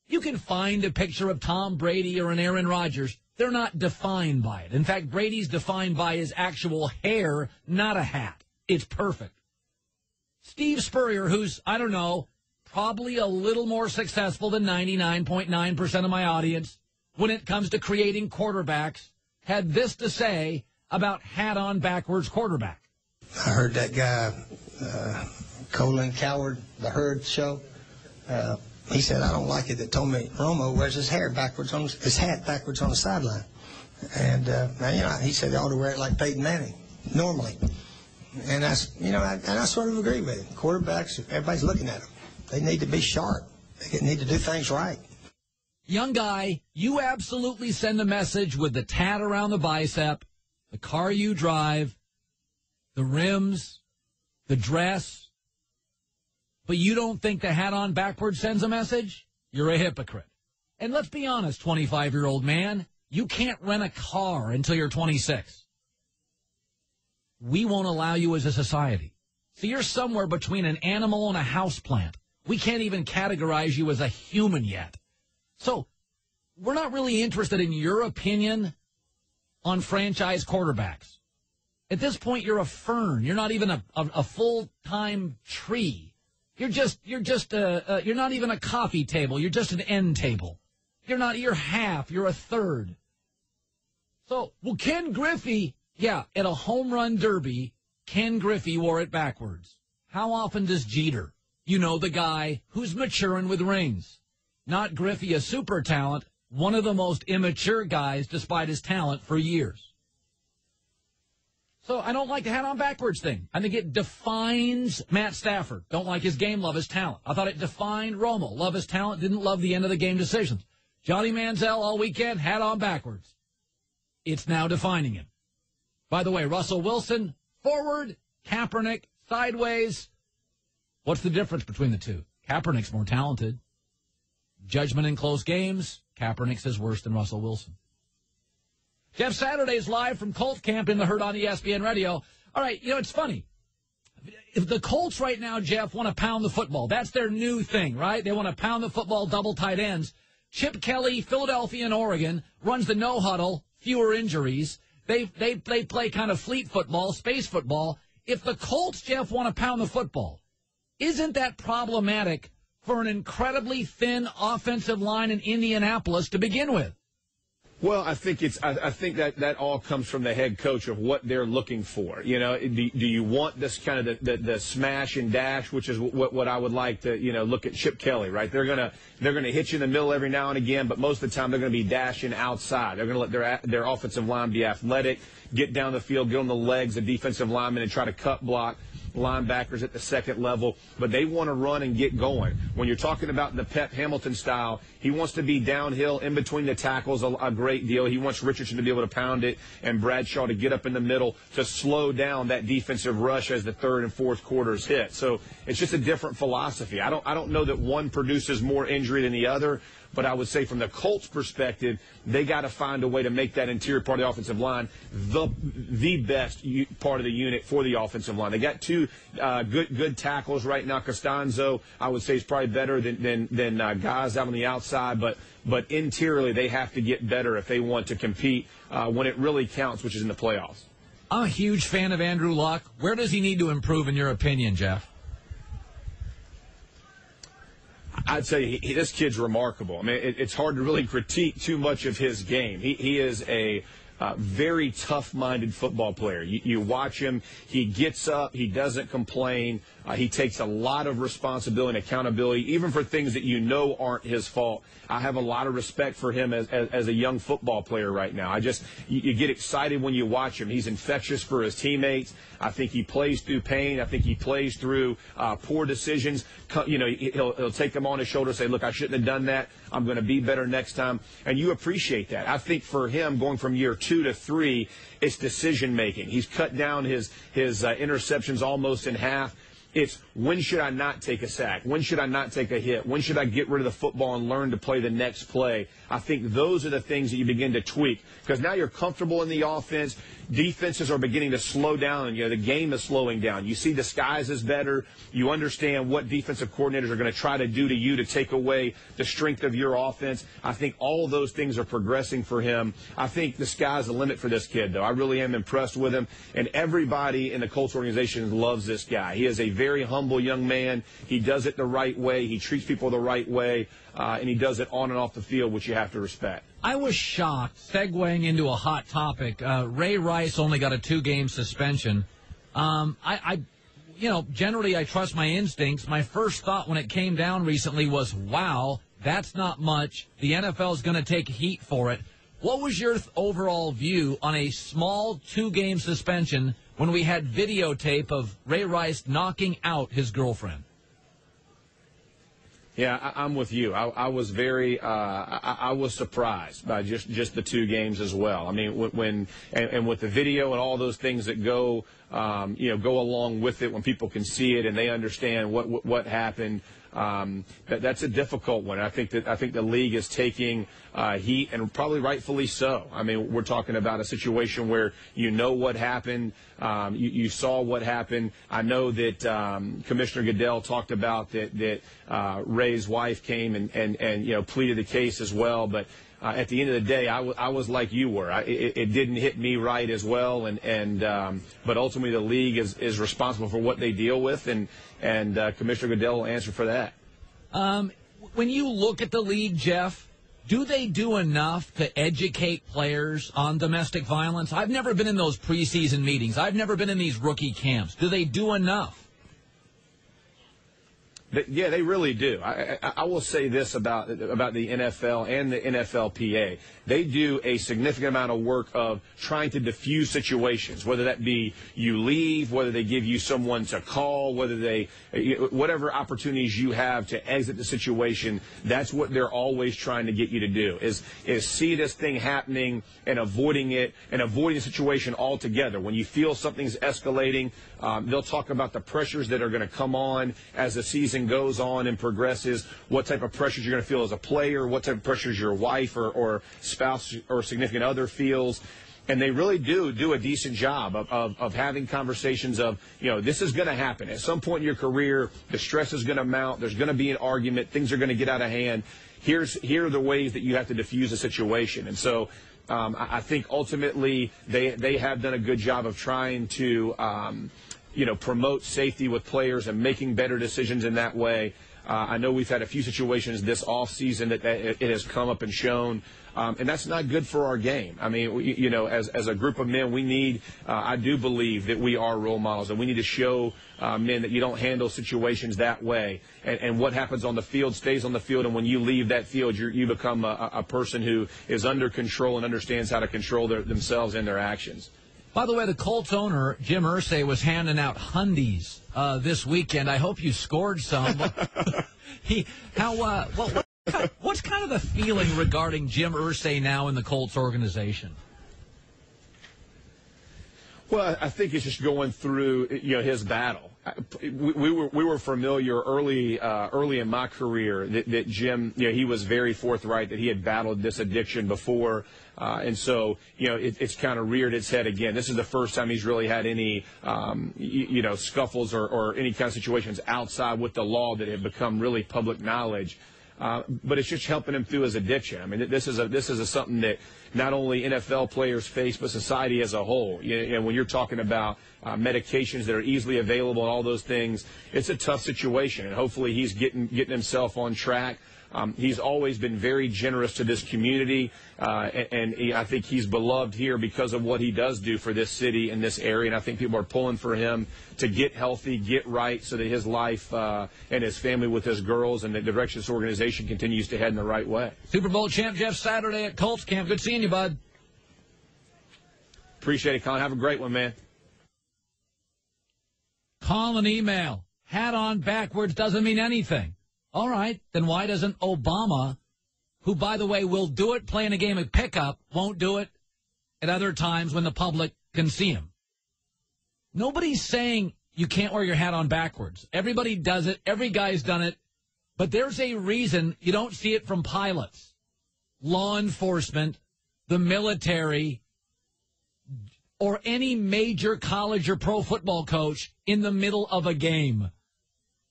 You can find a picture of Tom Brady or an Aaron Rodgers. They're not defined by it. In fact, Brady's defined by his actual hair, not a hat. It's perfect. Steve Spurrier, who's, I don't know, probably a little more successful than 99.9% of my audience when it comes to creating quarterbacks, had this to say about hat-on backwards quarterback. I heard that guy, Colin, Cowherd, the Herd show. He said, I don't like it that Tony Romo wears his hat backwards on the sideline. And, he said he ought to wear it like Peyton Manning, normally. And I sort of agree with him. Quarterbacks, everybody's looking at them. They need to be sharp. They need to do things right. Young guy, you absolutely send a message with the tat around the bicep, the car you drive, the rims, the dress, but you don't think the hat on backwards sends a message? You're a hypocrite. And let's be honest, 25-year-old man, You can't rent a car until you're 26. We won't allow you as a society. So you're somewhere between an animal and a houseplant. We can't even categorize you as a human yet. So we're not really interested in your opinion on franchise quarterbacks. At this point, you're a fern. You're not even a full-time tree. You're not even a coffee table. You're just an end table. You're half. You're a third. So, well, Ken Griffey, yeah, at a home run derby, Ken Griffey wore it backwards. How often does Jeter? You know, the guy who's maturing with rings. Not Griffey, a super talent, one of the most immature guys despite his talent for years. So I don't like the hat on backwards thing. I think it defines Matt Stafford. Don't like his game, love his talent. I thought it defined Romo. Love his talent, didn't love the end of the game decisions. Johnny Manziel all weekend, hat on backwards. It's now defining him. By the way, Russell Wilson, forward, Kaepernick, sideways. What's the difference between the two? Kaepernick's more talented. Judgment in close games, Kaepernick's is worse than Russell Wilson. Jeff Saturday's live from Colts camp in the Herd on ESPN Radio. All right, you know, it's funny. If the Colts right now, Jeff, want to pound the football, that's their new thing, right? They want to pound the football, double tight ends. Chip Kelly, Philadelphia and Oregon, runs the no huddle, fewer injuries. They play kind of fleet football, space football. If the Colts, Jeff, want to pound the football, isn't that problematic for an incredibly thin offensive line in Indianapolis to begin with? Well, I think that all comes from the head coach of what they're looking for. You know, do you want this kind of the smash and dash, which is what I would like to, you know, look at Chip Kelly, right? They're gonna hit you in the middle every now and again, but most of the time they're gonna be dashing outside. They're gonna let their offensive line be athletic, get down the field, get on the legs of defensive linemen and try to cut block linebackers at the second level, but they want to run and get going. When you're talking about the Pep Hamilton style, he wants to be downhill in between the tackles a great deal. He wants Richardson to be able to pound it and Bradshaw to get up in the middle to slow down that defensive rush as the third and fourth quarters hit. So it's just a different philosophy. I don't know that one produces more injury than the other, but I would say from the Colts' perspective, they got to find a way to make that interior part of the offensive line the best part of the unit for the offensive line. They got two good tackles right now. Costanzo, I would say, is probably better than guys out on the outside, but interiorly they have to get better if they want to compete when it really counts, which is in the playoffs. I'm a huge fan of Andrew Luck. Where does he need to improve, in your opinion, Jeff? I'd say this kid's remarkable. I mean, it's hard to really critique too much of his game. He is a very tough-minded football player. You watch him, he gets up, he doesn't complain, he takes a lot of responsibility and accountability, even for things that you know aren't his fault. I have a lot of respect for him as a young football player right now. You get excited when you watch him. He's infectious for his teammates. I think he plays through pain. I think he plays through poor decisions. You know, he'll take them on his shoulder and say, look, I shouldn't have done that. I'm going to be better next time. And you appreciate that. I think for him, going from year 2 to 3, it's decision-making. He's cut down his interceptions almost in half. It's when should I not take a sack? When should I not take a hit? When should I get rid of the football and learn to play the next play? I think those are the things that you begin to tweak because now you're comfortable in the offense. Defenses are beginning to slow down. You know, the game is slowing down. You see the skies is better. You understand what defensive coordinators are going to try to do to you to take away the strength of your offense. I think all of those things are progressing for him. I think the sky's the limit for this kid, though. I really am impressed with him. And everybody in the Colts organization loves this guy. He is a very humble young man. He does it the right way. He treats people the right way. And he does it on and off the field, which you have to respect. I was shocked, segueing into a hot topic. Ray Rice only got a 2-game suspension. Generally I trust my instincts. My first thought when it came down recently was, wow, that's not much. The NFL is going to take heat for it. What was your overall view on a small 2-game suspension when we had videotape of Ray Rice knocking out his girlfriend? Yeah, I'm with you. I was very, I was surprised by just the 2 games as well. I mean, when with the video and all those things that go along with it, when people can see it and they understand what happened. That's a difficult one. I think the league is taking heat, and probably rightfully so. I mean, we're talking about a situation where you know what happened. You saw what happened. I know that Commissioner Goodell talked about that Ray's wife came and pleaded the case as well. But at the end of the day, I was like you were. It didn't hit me right as well. But ultimately, the league is responsible for what they deal with, and Commissioner Goodell will answer for that. When you look at the league, Jeff, do they do enough to educate players on domestic violence? I've never been in those preseason meetings. I've never been in these rookie camps. Do they do enough? Yeah, they really do. I will say this about the NFL and the NFLPA. They do a significant amount of work of trying to diffuse situations, whether that be you leave, whether they give you someone to call, whatever opportunities you have to exit the situation. That's what they're always trying to get you to do, is see this thing happening and avoiding it and avoiding the situation altogether. When you feel something's escalating, they'll talk about the pressures that are going to come on as the season goes on and progresses, what type of pressures you're going to feel as a player, what type of pressures your wife or spouse or significant other feels. And they really do a decent job of having conversations of, this is going to happen. At some point in your career, the stress is going to mount. There's going to be an argument. Things are going to get out of hand. Here are the ways that you have to diffuse a situation. And so I think ultimately they have done a good job of trying to promote safety with players and making better decisions in that way. I know we've had a few situations this offseason that it has come up and shown, and that's not good for our game. I mean, as a group of men, we need, I do believe that we are role models, and we need to show men that you don't handle situations that way. And what happens on the field stays on the field, and when you leave that field, you become a person who is under control and understands how to control themselves and their actions. By the way, the Colts owner, Jim Irsay, was handing out hundies this weekend. I hope you scored some. What's kind of the feeling regarding Jim Irsay now in the Colts organization? Well, I think it's just going through his battle. We were familiar early in my career that Jim, he was very forthright that he had battled this addiction before, and so it's kind of reared its head again. This is the first time he's really had any scuffles or any kind of situations outside with the law that have become really public knowledge. But it's just helping him through his addiction. I mean, this is something that not only NFL players face, but society as a whole. When you're talking about medications that are easily available and all those things, it's a tough situation. And hopefully he's getting himself on track. He's always been very generous to this community, and I think he's beloved here because of what he does do for this city and this area. And I think people are pulling for him to get healthy, get right, so that his life and his family with his girls and the direction this organization continues to head in the right way. Super Bowl champ Jeff Saturday at Colts camp. Good seeing you, bud. Appreciate it, Colin. Have a great one, man. Call an email. Hat on backwards doesn't mean anything. All right, then why doesn't Obama, who, by the way, will do it playing a game of pickup, won't do it at other times when the public can see him? Nobody's saying you can't wear your hat on backwards. Everybody does it. Every guy's done it. But there's a reason you don't see it from pilots, law enforcement, the military, or any major college or pro football coach in the middle of a game.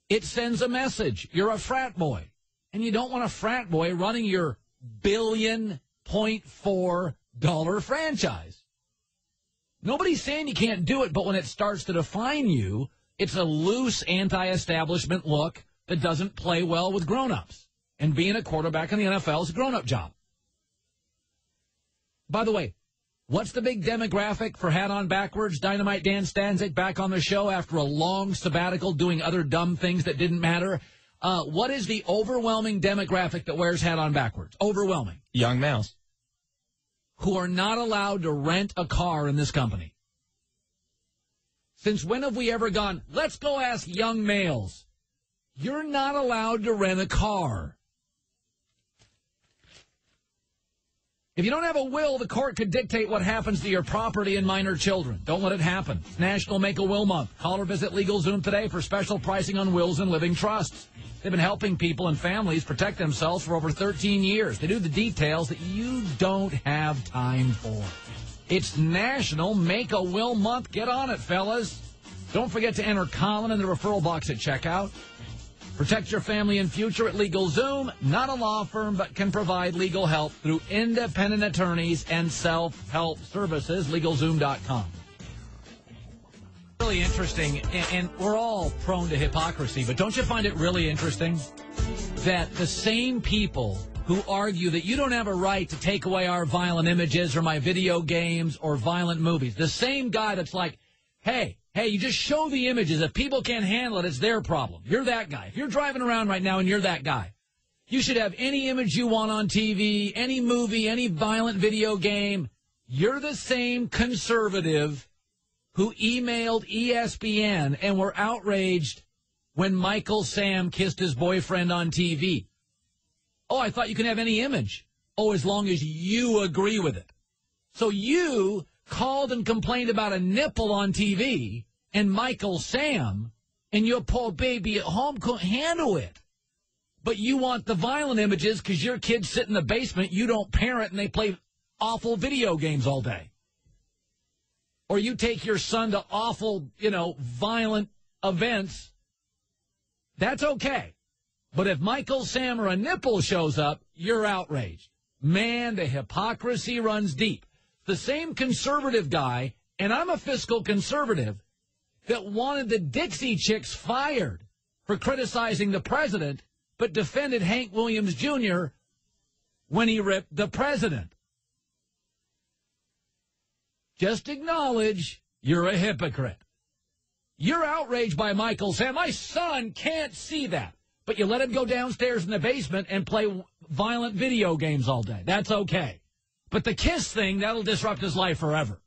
It sends a message. You're a frat boy. And you don't want a frat boy running your $1.4 billion franchise. Nobody's saying you can't do it, but when it starts to define you, it's a loose anti-establishment look that doesn't play well with grown-ups. And being a quarterback in the NFL is a grown-up job. By the way, what's the big demographic for Hat on Backwards? Dynamite Dan Stanzik back on the show after a long sabbatical doing other dumb things that didn't matter. What is the overwhelming demographic that wears Hat on Backwards? Overwhelming. Young males. Who are not allowed to rent a car in this company. Since when have we ever gone, let's go ask young males? You're not allowed to rent a car. If you don't have a will, the court could dictate what happens to your property and minor children. Don't let it happen. It's National Make-A-Will Month. Call or visit LegalZoom today for special pricing on wills and living trusts. They've been helping people and families protect themselves for over 13 years. They do the details that you don't have time for. It's National Make-A-Will Month. Get on it, fellas. Don't forget to enter Colin in the referral box at checkout. Protect your family and future at LegalZoom. Not a law firm, but can provide legal help through independent attorneys and self-help services. LegalZoom.com. Really interesting, and we're all prone to hypocrisy, but don't you find it really interesting that the same people who argue that you don't have a right to take away our violent images or my video games or violent movies, the same guy that's like, hey, you just show the images. If people can't handle it, it's their problem. You're that guy. If you're driving around right now and you're that guy, you should have any image you want on TV, any movie, any violent video game. You're the same conservative who emailed ESPN and were outraged when Michael Sam kissed his boyfriend on TV. Oh, I thought you could have any image. Oh, as long as you agree with it. So you called and complained about a nipple on TV and Michael Sam, and your poor baby at home couldn't handle it. But you want the violent images because your kids sit in the basement, you don't parent, and they play awful video games all day. Or you take your son to awful, violent events. That's okay. But if Michael Sam or a nipple shows up, you're outraged. Man, the hypocrisy runs deep. The same conservative guy, and I'm a fiscal conservative, that wanted the Dixie Chicks fired for criticizing the president, but defended Hank Williams Jr. when he ripped the president. Just acknowledge you're a hypocrite. You're outraged by Michael Sam. My son can't see that. But you let him go downstairs in the basement and play violent video games all day. That's okay. But the kiss thing, that'll disrupt his life forever.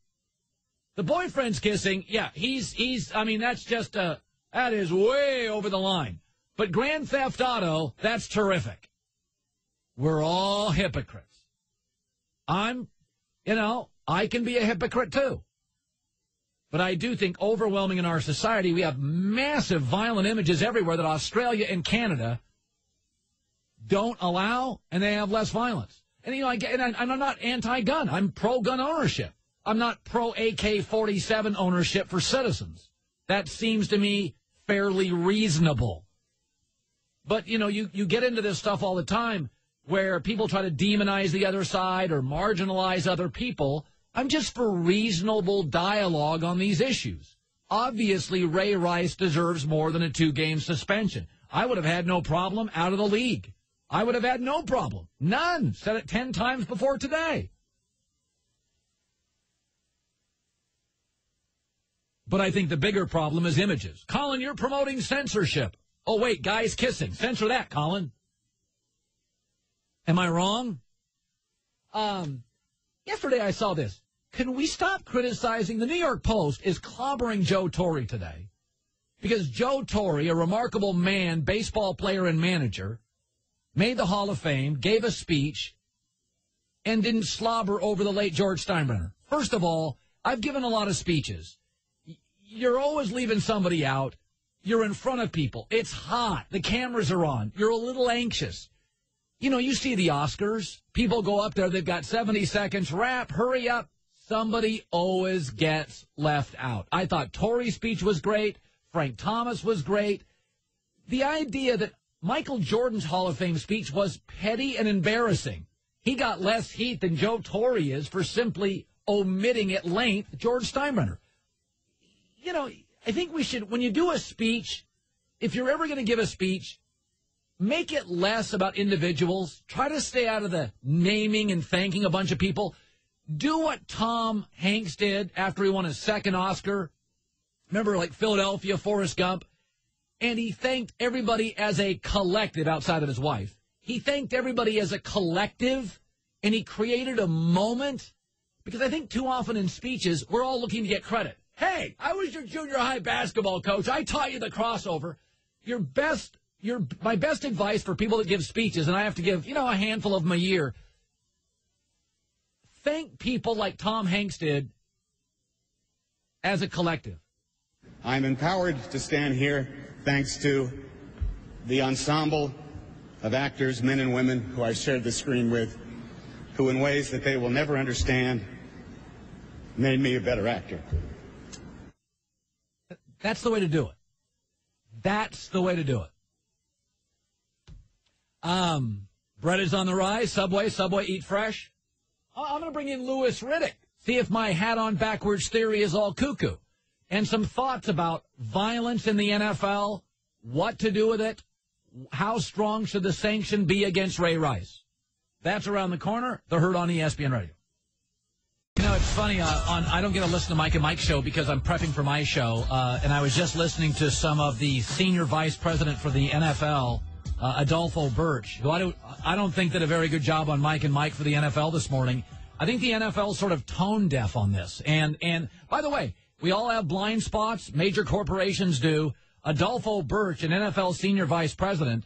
The boyfriend's kissing, yeah, that is way over the line. But Grand Theft Auto, that's terrific. We're all hypocrites. I can be a hypocrite too. But I do think overwhelming in our society, we have massive violent images everywhere that Australia and Canada don't allow, and they have less violence. And, I'm not anti-gun. I'm pro-gun ownership. I'm not pro-AK-47 ownership for citizens. That seems to me fairly reasonable. But, you get into this stuff all the time where people try to demonize the other side or marginalize other people. I'm just for reasonable dialogue on these issues. Obviously, Ray Rice deserves more than a 2-game suspension. I would have had no problem out of the league. I would have had no problem. None. Said it 10 times before today. But I think the bigger problem is images. Colin, you're promoting censorship. Oh, wait, guys kissing. Censor that, Colin. Am I wrong? Yesterday I saw this. Can we stop criticizing? The New York Post is clobbering Joe Torre today because Joe Torre, a remarkable man, baseball player and manager, made the Hall of Fame, gave a speech, and didn't slobber over the late George Steinbrenner. First of all, I've given a lot of speeches. You're always leaving somebody out. You're in front of people. It's hot. The cameras are on. You're a little anxious. You see the Oscars. People go up there. They've got 70 seconds. Rap. Hurry up. Somebody always gets left out. I thought Torre's speech was great. Frank Thomas was great. The idea that Michael Jordan's Hall of Fame speech was petty and embarrassing. He got less heat than Joe Torre is for simply omitting at length George Steinbrenner. I think we should, when you do a speech, if you're ever going to give a speech, make it less about individuals. Try to stay out of the naming and thanking a bunch of people. Do what Tom Hanks did after he won his second Oscar. Remember, like Philadelphia, Forrest Gump? And he thanked everybody as a collective outside of his wife. He thanked everybody as a collective, and he created a moment. Because I think too often in speeches, we're all looking to get credit. Hey, I was your junior high basketball coach. I taught you the crossover. My best advice for people that give speeches, and I have to give, a handful of them a year, thank people like Tom Hanks did as a collective. I'm empowered to stand here thanks to the ensemble of actors, men and women, who I shared the screen with, who in ways that they will never understand made me a better actor. That's the way to do it. That's the way to do it. Bread is on the rise. Subway, eat fresh. I'm going to bring in Louis Riddick. See if my hat-on backwards theory is all cuckoo. And some thoughts about violence in the NFL, what to do with it, how strong should the sanction be against Ray Rice. That's around the corner. The Herd on ESPN Radio. You know, it's funny. I don't get to listen to Mike and Mike's show because I'm prepping for my show. And I was just listening to some of the senior vice president for the NFL, Adolfo Birch, who I don't think did a very good job on Mike and Mike for the NFL this morning. I think the NFL is sort of tone deaf on this. And by the way, we all have blind spots. Major corporations do. Adolfo Birch, an NFL senior vice president,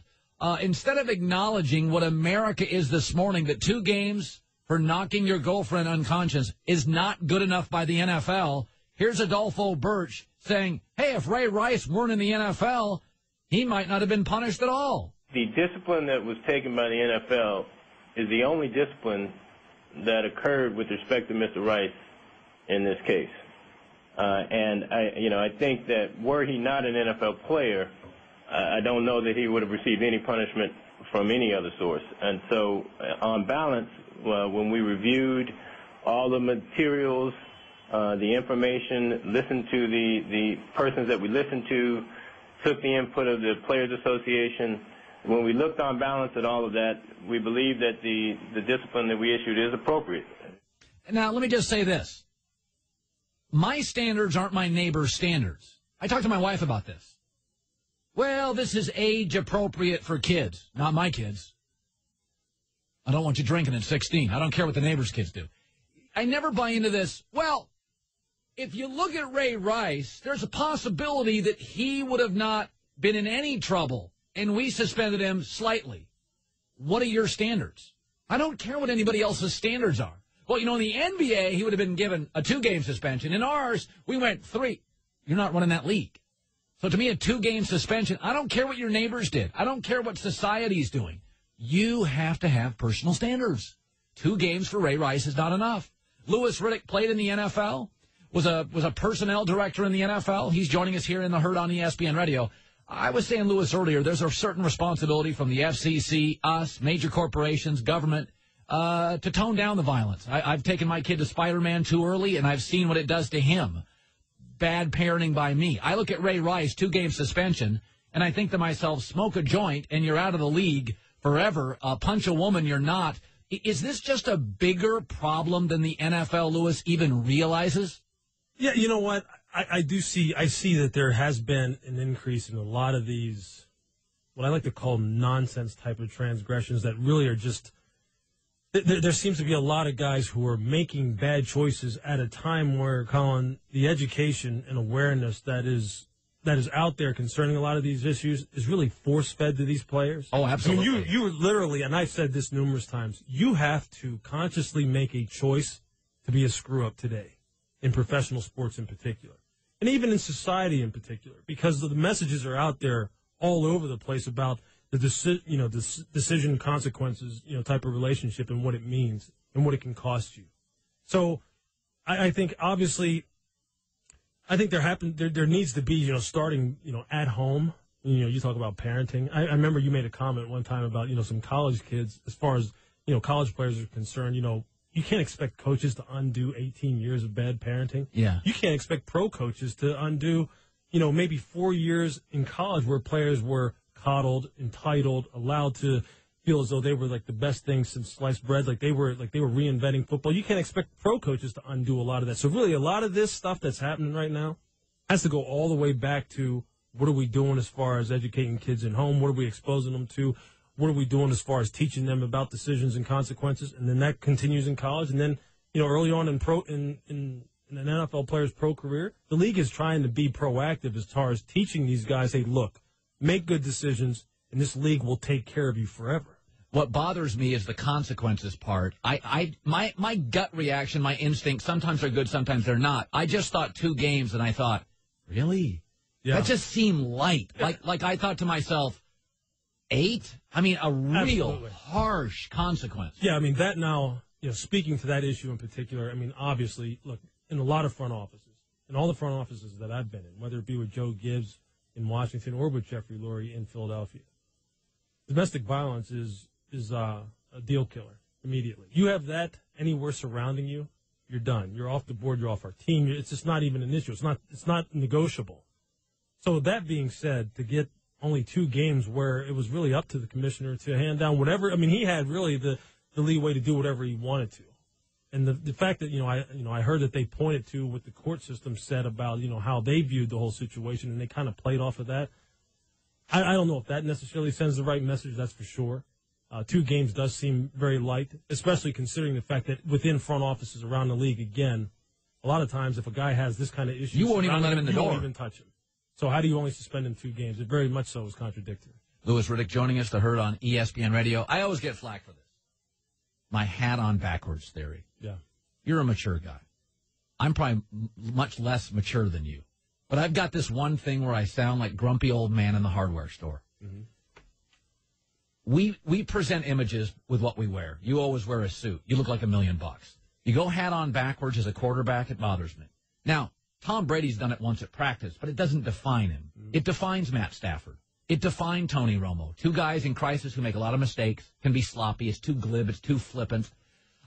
instead of acknowledging what America is this morning, that 2 games for knocking your girlfriend unconscious is not good enough by the NFL, here's Adolfo Birch saying, hey, if Ray Rice weren't in the NFL, he might not have been punished at all. The discipline that was taken by the NFL is the only discipline that occurred with respect to Mr. Rice in this case. And I think that were he not an NFL player, I don't know that he would have received any punishment from any other source. And so, on balance, when we reviewed all the materials, the information, listened to the persons that we listened to, took the input of the Players Association, when we looked on balance at all of that, we believe that the discipline that we issued is appropriate. Now, let me just say this. My standards aren't my neighbor's standards. I talked to my wife about this. Well, this is age appropriate for kids. Not my kids. I don't want you drinking at 16. I don't care what the neighbor's kids do. I never buy into this. Well, if you look at Ray Rice, there's a possibility that he would have not been in any trouble, and we suspended him slightly. What are your standards? I don't care what anybody else's standards are. Well, in the NBA, he would have been given a 2-game suspension. In ours, we went 3. You're not running that league. So to me, a 2-game suspension, I don't care what your neighbors did. I don't care what society's doing. You have to have personal standards. 2 games for Ray Rice is not enough. Louis Riddick played in the NFL, was a personnel director in the NFL. He's joining us here in the Herd on ESPN Radio. I was saying, Louis, earlier, there's a certain responsibility from the FCC, us, major corporations, government, to tone down the violence. I've taken my kid to Spider-Man too early, and I've seen what it does to him. Bad parenting by me. I look at Ray Rice, 2-game suspension, and I think to myself, smoke a joint, and you're out of the league forever. Punch a woman, you're not. Is this just a bigger problem than the NFL, Louis, even realizes? Yeah, you know what? I see that there has been an increase in a lot of these, what I like to call nonsense type of transgressions that really are just, there seems to be a lot of guys who are making bad choices at a time where, Colin, the education and awareness that is out there concerning a lot of these issues is really force-fed to these players. Oh, absolutely. I mean, you literally, and I've said this numerous times, you have to consciously make a choice to be a screw-up today, in professional sports in particular, and even in society in particular, because the messages are out there all over the place about the decision consequences, type of relationship and what it means and what it can cost you. So I think obviously, there needs to be, starting, at home. You talk about parenting. I remember you made a comment one time about, some college kids, as far as, college players are concerned, you can't expect coaches to undo 18 years of bad parenting. Yeah. You can't expect pro coaches to undo, maybe 4 years in college where players were coddled, entitled, allowed to feel as though they were like the best thing since sliced bread, like they were reinventing football. You can't expect pro coaches to undo a lot of that. So really, a lot of this stuff that's happening right now has to go all the way back to what are we doing as far as educating kids in home? What are we exposing them to? What are we doing as far as teaching them about decisions and consequences? And then that continues in college. And then, early on in an NFL player's pro career, the league is trying to be proactive as far as teaching these guys, hey, look, make good decisions, and this league will take care of you forever. What bothers me is the consequences part. My gut reaction, my instinct, sometimes they're good, sometimes they're not. I just thought 2 games, and I thought, really? Yeah. That just seemed light. Like I thought to myself, 8? I mean, a real harsh consequence. Yeah, I mean, that now, speaking to that issue in particular, I mean, obviously, look, in a lot of front offices, in all the front offices that I've been in, whether it be with Joe Gibbs in Washington or with Jeffrey Lurie in Philadelphia, domestic violence is a deal killer immediately. You have that anywhere surrounding you, you're done. You're off the board. You're off our team. It's just not even an issue. It's not negotiable. So that being said, to get only 2 games where it was really up to the commissioner to hand down whatever. I mean, he had really the leeway to do whatever he wanted to. And the fact that, I heard that they pointed to what the court system said about, how they viewed the whole situation, and they kind of played off of that. I don't know if that necessarily sends the right message, that's for sure. 2 games does seem very light, especially considering the fact that within front offices around the league, again, a lot of times if a guy has this kind of issue, you won't even let him in the door. You won't even touch him. So how do you only suspend him 2 games? It very much so is contradictory. Louis Riddick joining us, the Herd on ESPN Radio. I always get flack for this. My hat on backwards theory. Yeah. You're a mature guy. I'm probably much less mature than you. But I've got this one thing where I sound like grumpy old man in the hardware store. Mm-hmm. We present images with what we wear. You always wear a suit. You look like $1 million. You go hat on backwards as a quarterback, it bothers me. Now, Tom Brady's done it once at practice, but it doesn't define him. Mm-hmm. It defines Matt Stafford. It defined Tony Romo. 2 guys in crisis who make a lot of mistakes, can be sloppy, it's too glib, it's too flippant.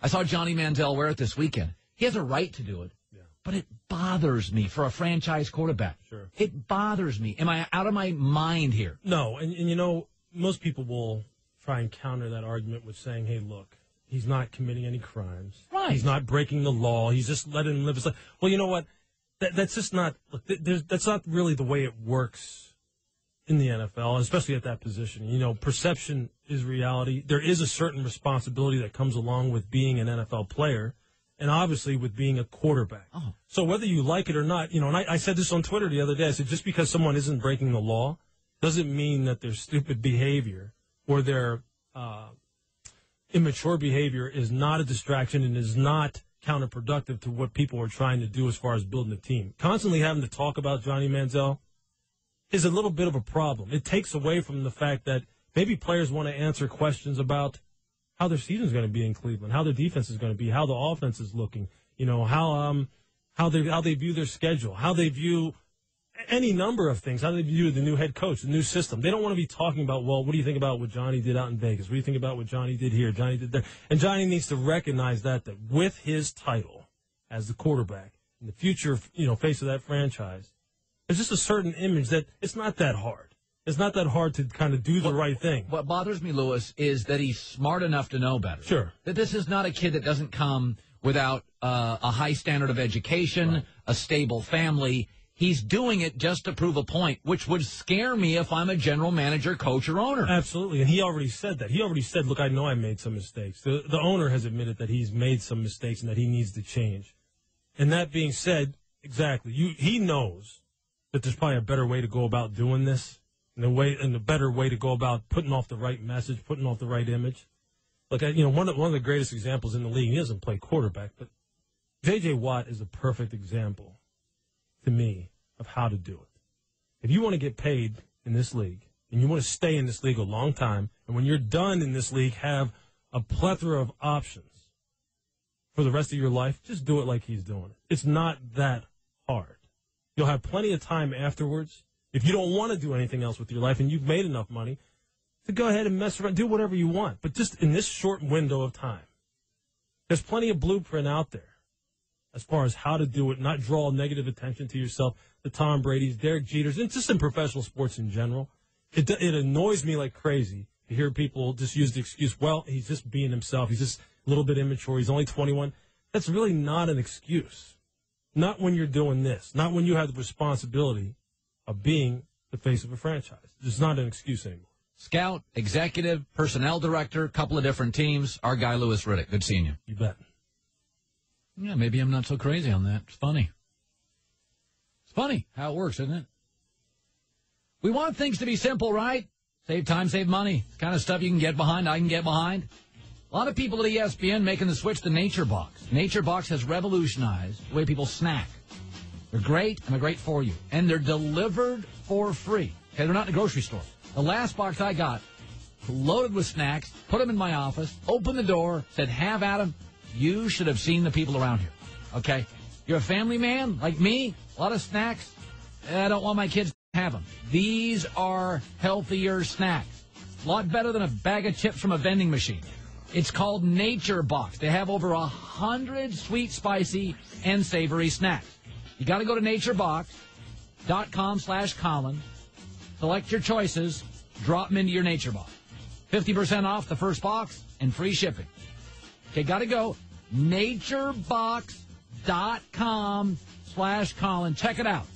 I saw Johnny Manziel wear it this weekend. He has a right to do it, but it bothers me for a franchise quarterback. Sure. It bothers me. Am I out of my mind here? No, and most people will try and counter that argument with saying, hey, look, he's not committing any crimes. Right. He's not breaking the law. He's just letting him live his life. Well, you know what? That's just not – that's not really the way it works in the NFL, especially at that position. Perception is reality. There is a certain responsibility that comes along with being an NFL player and obviously with being a quarterback. Oh. So whether you like it or not, and I said this on Twitter the other day. I said just because someone isn't breaking the law doesn't mean that their stupid behavior or their immature behavior is not a distraction and is not counterproductive to what people are trying to do as far as building a team. Constantly having to talk about Johnny Manziel is a little bit of a problem. It takes away from the fact that maybe players want to answer questions about how their season is going to be in Cleveland, how their defense is going to be, how the offense is looking, how they view their schedule, how they view any number of things, how they view the new head coach, the new system. They don't want to be talking about, well, what do you think about what Johnny did out in Vegas? What do you think about what Johnny did here, Johnny did there? And Johnny needs to recognize that with his title as the quarterback in the future, face of that franchise, there's just a certain image that it's not that hard. It's not that hard to kind of do the right thing. What bothers me, Louis, is that he's smart enough to know better. Sure. That this is not a kid that doesn't come without a high standard of education, right, a stable family. He's doing it just to prove a point, which would scare me if I'm a general manager, coach, or owner. Absolutely, and he already said that. He already said, look, I know I made some mistakes. The owner has admitted that he's made some mistakes and that he needs to change. And that being said, exactly, he knows that there's probably a better way to go about doing this, and a better way to go about putting off the right message, putting off the right image. Look, one of the greatest examples in the league, he doesn't play quarterback, but J.J. Watt is a perfect example to me of how to do it. If you want to get paid in this league, and you want to stay in this league a long time, and when you're done in this league, have a plethora of options for the rest of your life, just do it like he's doing it. It's not that hard. You'll have plenty of time afterwards, if you don't want to do anything else with your life and you've made enough money, to go ahead and mess around, do whatever you want. But just in this short window of time, there's plenty of blueprint out there as far as how to do it, not draw negative attention to yourself, the Tom Brady's, Derek Jeters, and just in professional sports in general. It annoys me like crazy to hear people just use the excuse, well, he's just being himself. He's just a little bit immature. He's only 21. That's really not an excuse. Not when you're doing this. Not when you have the responsibility of being the face of a franchise. It's not an excuse anymore. Scout, executive, personnel director, couple of different teams. Our guy, Louis Riddick. Good seeing you. You bet. Yeah, maybe I'm not so crazy on that. It's funny. It's funny how it works, isn't it? We want things to be simple, right? Save time, save money. It's kind of stuff you can get behind, I can get behind. A lot of people at ESPN making the switch to Nature Box. Nature Box has revolutionized the way people snack. They're great, and they're great for you. And they're delivered for free. Okay, they're not in the grocery store. The last box I got, loaded with snacks, put them in my office, opened the door, said, have at them. You should have seen the people around here. Okay? You're a family man, like me, a lot of snacks. I don't want my kids to have them. These are healthier snacks. A lot better than a bag of chips from a vending machine. It's called Nature Box. They have over 100 sweet, spicy, and savory snacks. You got to go to naturebox.com/Colin. Select your choices. Drop them into your Nature Box. 50% off the first box and free shipping. Okay, got to go. naturebox.com/Colin. Check it out.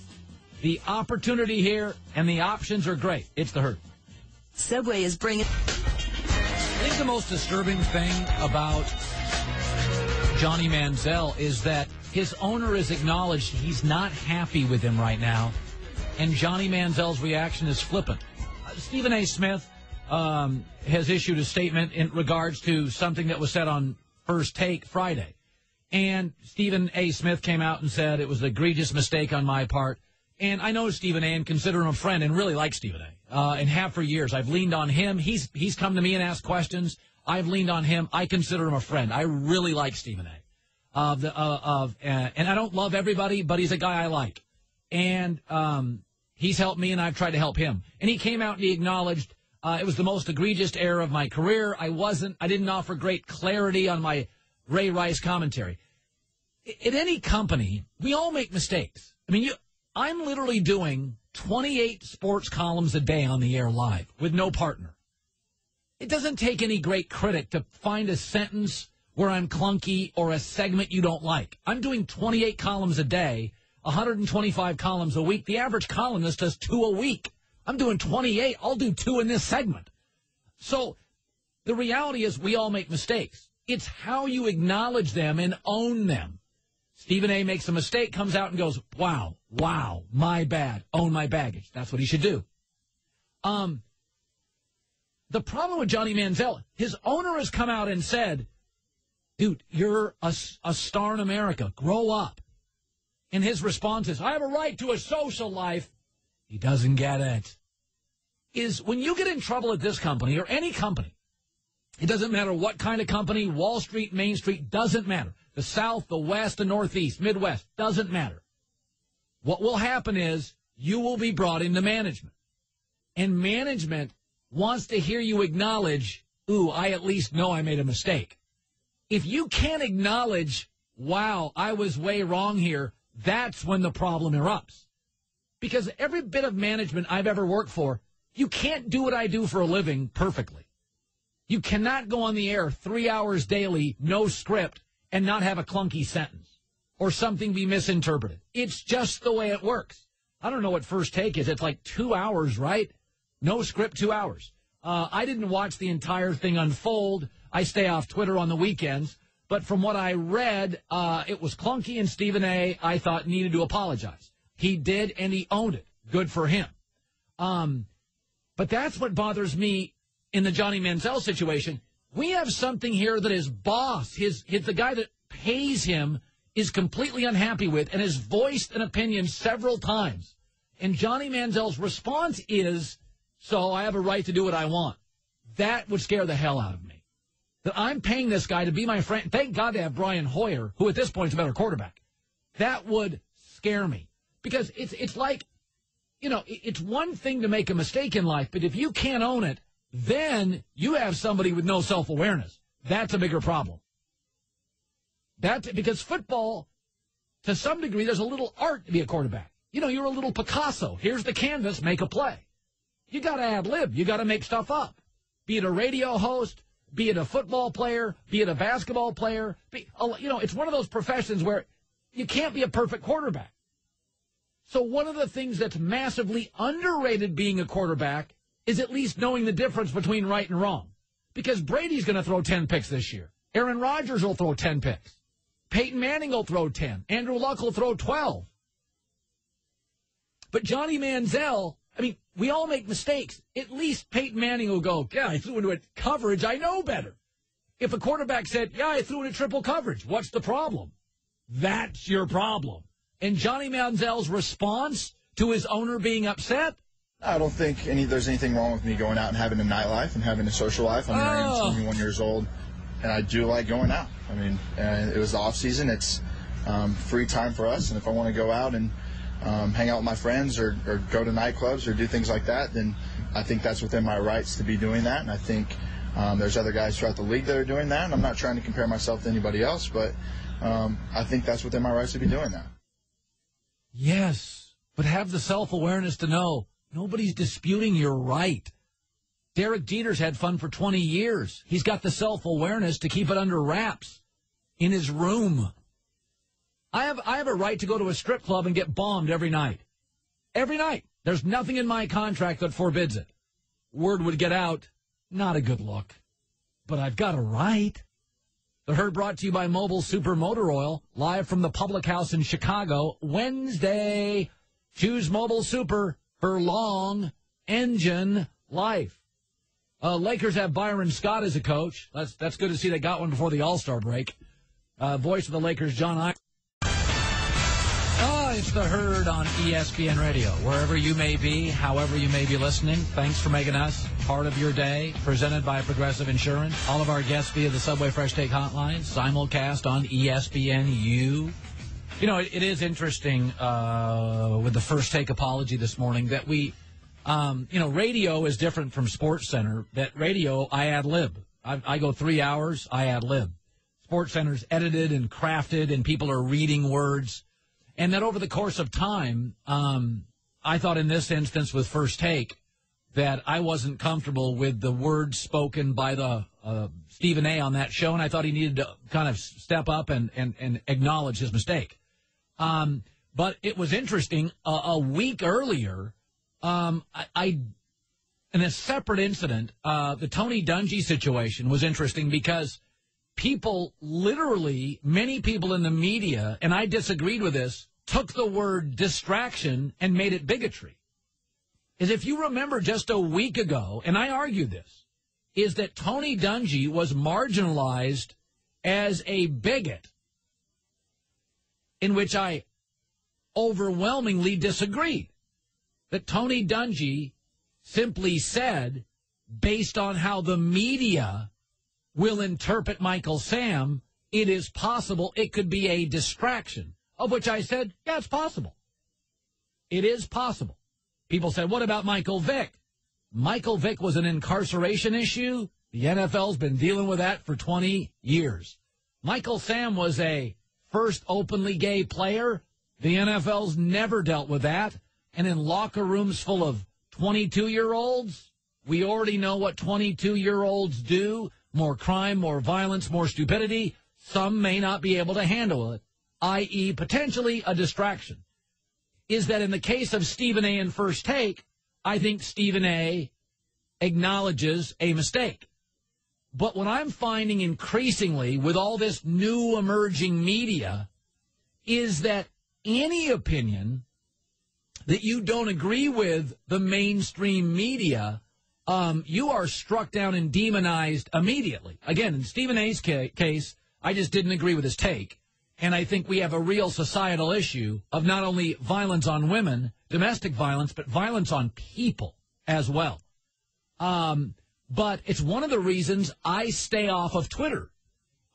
The opportunity here and the options are great. It's the Herd. Subway is bringing... I think the most disturbing thing about Johnny Manziel is that his owner has acknowledged he's not happy with him right now, and Johnny Manziel's reaction is flippant. Stephen A. Smith has issued a statement in regards to something that was said on First Take Friday, and Stephen A. Smith came out and said it was an egregious mistake on my part. And I know Stephen A. and consider him a friend and really like Stephen A. And have for years. I've leaned on him. He's come to me and asked questions. I've leaned on him. I consider him a friend. I really like Stephen A. And I don't love everybody, but he's a guy I like. And he's helped me, and I've tried to help him. And he came out and he acknowledged it was the most egregious error of my career. I didn't offer great clarity on my Ray Rice commentary. At any company, we all make mistakes. I mean, I'm literally doing 28 sports columns a day on the air live with no partner. It doesn't take any great critic to find a sentence where I'm clunky or a segment you don't like. I'm doing 28 columns a day, 125 columns a week. The average columnist does 2 a week. I'm doing 28. I'll do 2 in this segment. So the reality is we all make mistakes. It's how you acknowledge them and own them. Stephen A. makes a mistake, comes out and goes, wow, my bad, own my baggage. That's what he should do. The problem with Johnny Manziel, his owner has come out and said, dude, you're a star in America. Grow up. And his response is, I have a right to a social life. He doesn't get it. Is when you get in trouble at this company or any company, it doesn't matter what kind of company, Wall Street, Main Street, doesn't matter. The South, the West, the Northeast, Midwest, doesn't matter. What will happen is you will be brought into management. And management wants to hear you acknowledge, ooh, I at least know I made a mistake. If you can't acknowledge, wow, I was way wrong here, that's when the problem erupts. Because every bit of management I've ever worked for, you can't do what I do for a living perfectly. You cannot go on the air 3 hours daily, no script, and not have a clunky sentence or something be misinterpreted. It's just the way it works. I don't know what First Take is. It's like 2 hours, right? No script, 2 hours. I didn't watch the entire thing unfold. I stay off Twitter on the weekends. But from what I read, it was clunky, and Stephen A., I thought, needed to apologize. He did, and he owned it. Good for him. But that's what bothers me in the Johnny Manziel situation. We have something here that his boss, the guy that pays him, is completely unhappy with and has voiced an opinion several times. And Johnny Manziel's response is, so I have a right to do what I want. That would scare the hell out of me. That I'm paying this guy to be my friend. Thank God they have Brian Hoyer, who at this point is a better quarterback. That would scare me. Because it's like, it's one thing to make a mistake in life, but if you can't own it, then you have somebody with no self-awareness. That's a bigger problem. Because football, to some degree, there's a little art to be a quarterback. You're a little Picasso. Here's the canvas, make a play. You got to ad-lib. You got to make stuff up. Be it a radio host, be it a football player, be it a basketball player. It's one of those professions where you can't be a perfect quarterback. So one of the things that's massively underrated being a quarterback is at least knowing the difference between right and wrong. Because Brady's going to throw 10 picks this year. Aaron Rodgers will throw 10 picks. Peyton Manning will throw 10. Andrew Luck will throw 12. But Johnny Manziel I mean, we all make mistakes. At least Peyton Manning will go, yeah, I threw into a coverage. I know better. If a quarterback said, yeah, I threw into triple coverage, what's the problem? That's your problem. And Johnny Manziel's response to his owner being upset? I don't think there's anything wrong with me going out and having a nightlife and having a social life. I mean, I am 21 years old, and I do like going out. I mean, it was the off season. It's free time for us, and if I want to go out and hang out with my friends or go to nightclubs or do things like that, then I think that's within my rights to be doing that. And I think there's other guys throughout the league that are doing that. And I'm not trying to compare myself to anybody else, but I think that's within my rights to be doing that. Yes, but have the self-awareness to know nobody's disputing your right. Derek Jeter's had fun for 20 years. He's got the self-awareness to keep it under wraps in his room. I have a right to go to a strip club and get bombed every night. Every night. There's nothing in my contract that forbids it. Word would get out, not a good look. But I've got a right. The Herd brought to you by Mobile Super Motor Oil, live from the Public House in Chicago, Wednesday. Choose Mobile Super for long engine life. Lakers have Byron Scott as a coach. That's good to see they got one before the All-Star break. Voice of the Lakers, John I. It's the Herd on ESPN Radio. Wherever you may be, however you may be listening, thanks for making us part of your day. Presented by Progressive Insurance. All of our guests via the Subway Fresh Take Hotline. Simulcast on ESPNU. You know, it is interesting with the First Take apology this morning that we, radio is different from Sports Center. That radio, I ad lib. I go 3 hours, I ad lib. Sports Center's edited and crafted, and people are reading words. And that over the course of time, I thought in this instance with First Take that I wasn't comfortable with the words spoken by the Stephen A. on that show, and I thought he needed to kind of step up and acknowledge his mistake. But it was interesting. A week earlier, in a separate incident, the Tony Dungy situation was interesting because people literally, many people in the media, and I disagreed with this, took the word distraction and made it bigotry. Is if you remember just a week ago, and I argued this, is that Tony Dungy was marginalized as a bigot, in which I overwhelmingly disagreed. That Tony Dungy simply said, based on how the media will interpret Michael Sam, it is possible it could be a distraction. Of which I said, yeah, it's possible. It is possible. People said, what about Michael Vick? Michael Vick was an incarceration issue. The NFL's been dealing with that for 20 years. Michael Sam was a first openly gay player. The NFL's never dealt with that. And in locker rooms full of 22-year-olds, we already know what 22-year-olds do. More crime, more violence, more stupidity. Some may not be able to handle it, i.e. potentially a distraction. Is that in the case of Stephen A. and First Take, I think Stephen A. acknowledges a mistake. But what I'm finding increasingly with all this new emerging media is that any opinion that you don't agree with the mainstream media, you are struck down and demonized immediately. Again, in Stephen A.'s case, I just didn't agree with his take. And I think we have a real societal issue of not only violence on women, domestic violence, but violence on people as well. But it's one of the reasons I stay off of Twitter,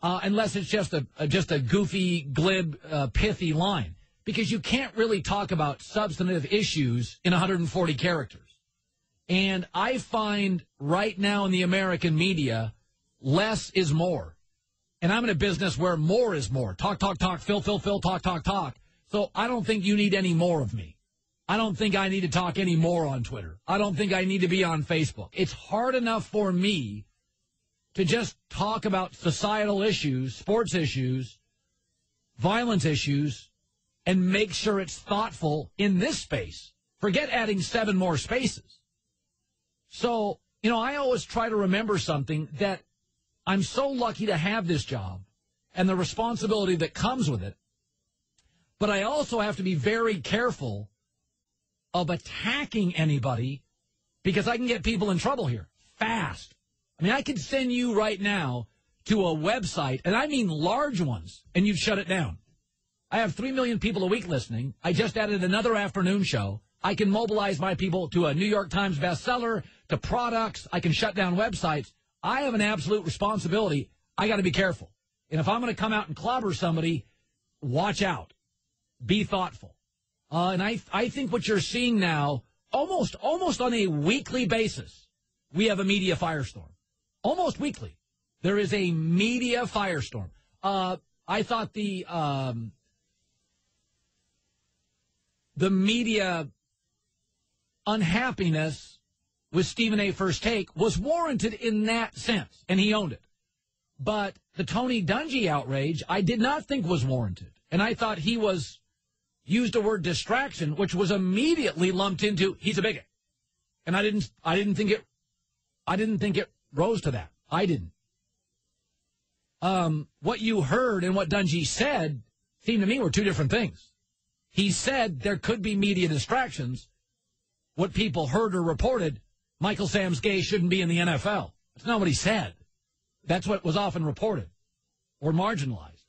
unless it's just a goofy, glib, pithy line. Because you can't really talk about substantive issues in 140 characters. And I find right now in the American media, less is more. And I'm in a business where more is more. Talk, talk, talk, fill, talk, talk, talk. So I don't think you need any more of me. I don't think I need to talk any more on Twitter. I don't think I need to be on Facebook. It's hard enough for me to just talk about societal issues, sports issues, violence issues, and make sure it's thoughtful in this space. Forget adding 7 more spaces. So, I always try to remember something, that I'm so lucky to have this job and the responsibility that comes with it. But I also have to be very careful of attacking anybody because I can get people in trouble here fast. I mean, I could send you right now to a website, and I mean large ones, and you'd shut it down. I have 3 million people a week listening. I just added another afternoon show. I can mobilize my people to a New York Times bestseller, to products. I can shut down websites. I have an absolute responsibility. I got to be careful. And if I'm going to come out and clobber somebody, watch out. Be thoughtful. And I think what you're seeing now, almost on a weekly basis, we have a media firestorm. Almost weekly. There is a media firestorm. I thought the media unhappiness with Stephen A. First Take was warranted in that sense, and he owned it. But the Tony Dungy outrage, I did not think was warranted. And I thought he used the word distraction, which was immediately lumped into he's a bigot. And I didn't think it rose to that. I didn't. What you heard and what Dungy said seemed to me were two different things. He said there could be media distractions. What people heard or reported, Michael Sam's Gay shouldn't be in the NFL. That's not what he said. That's what was often reported or marginalized.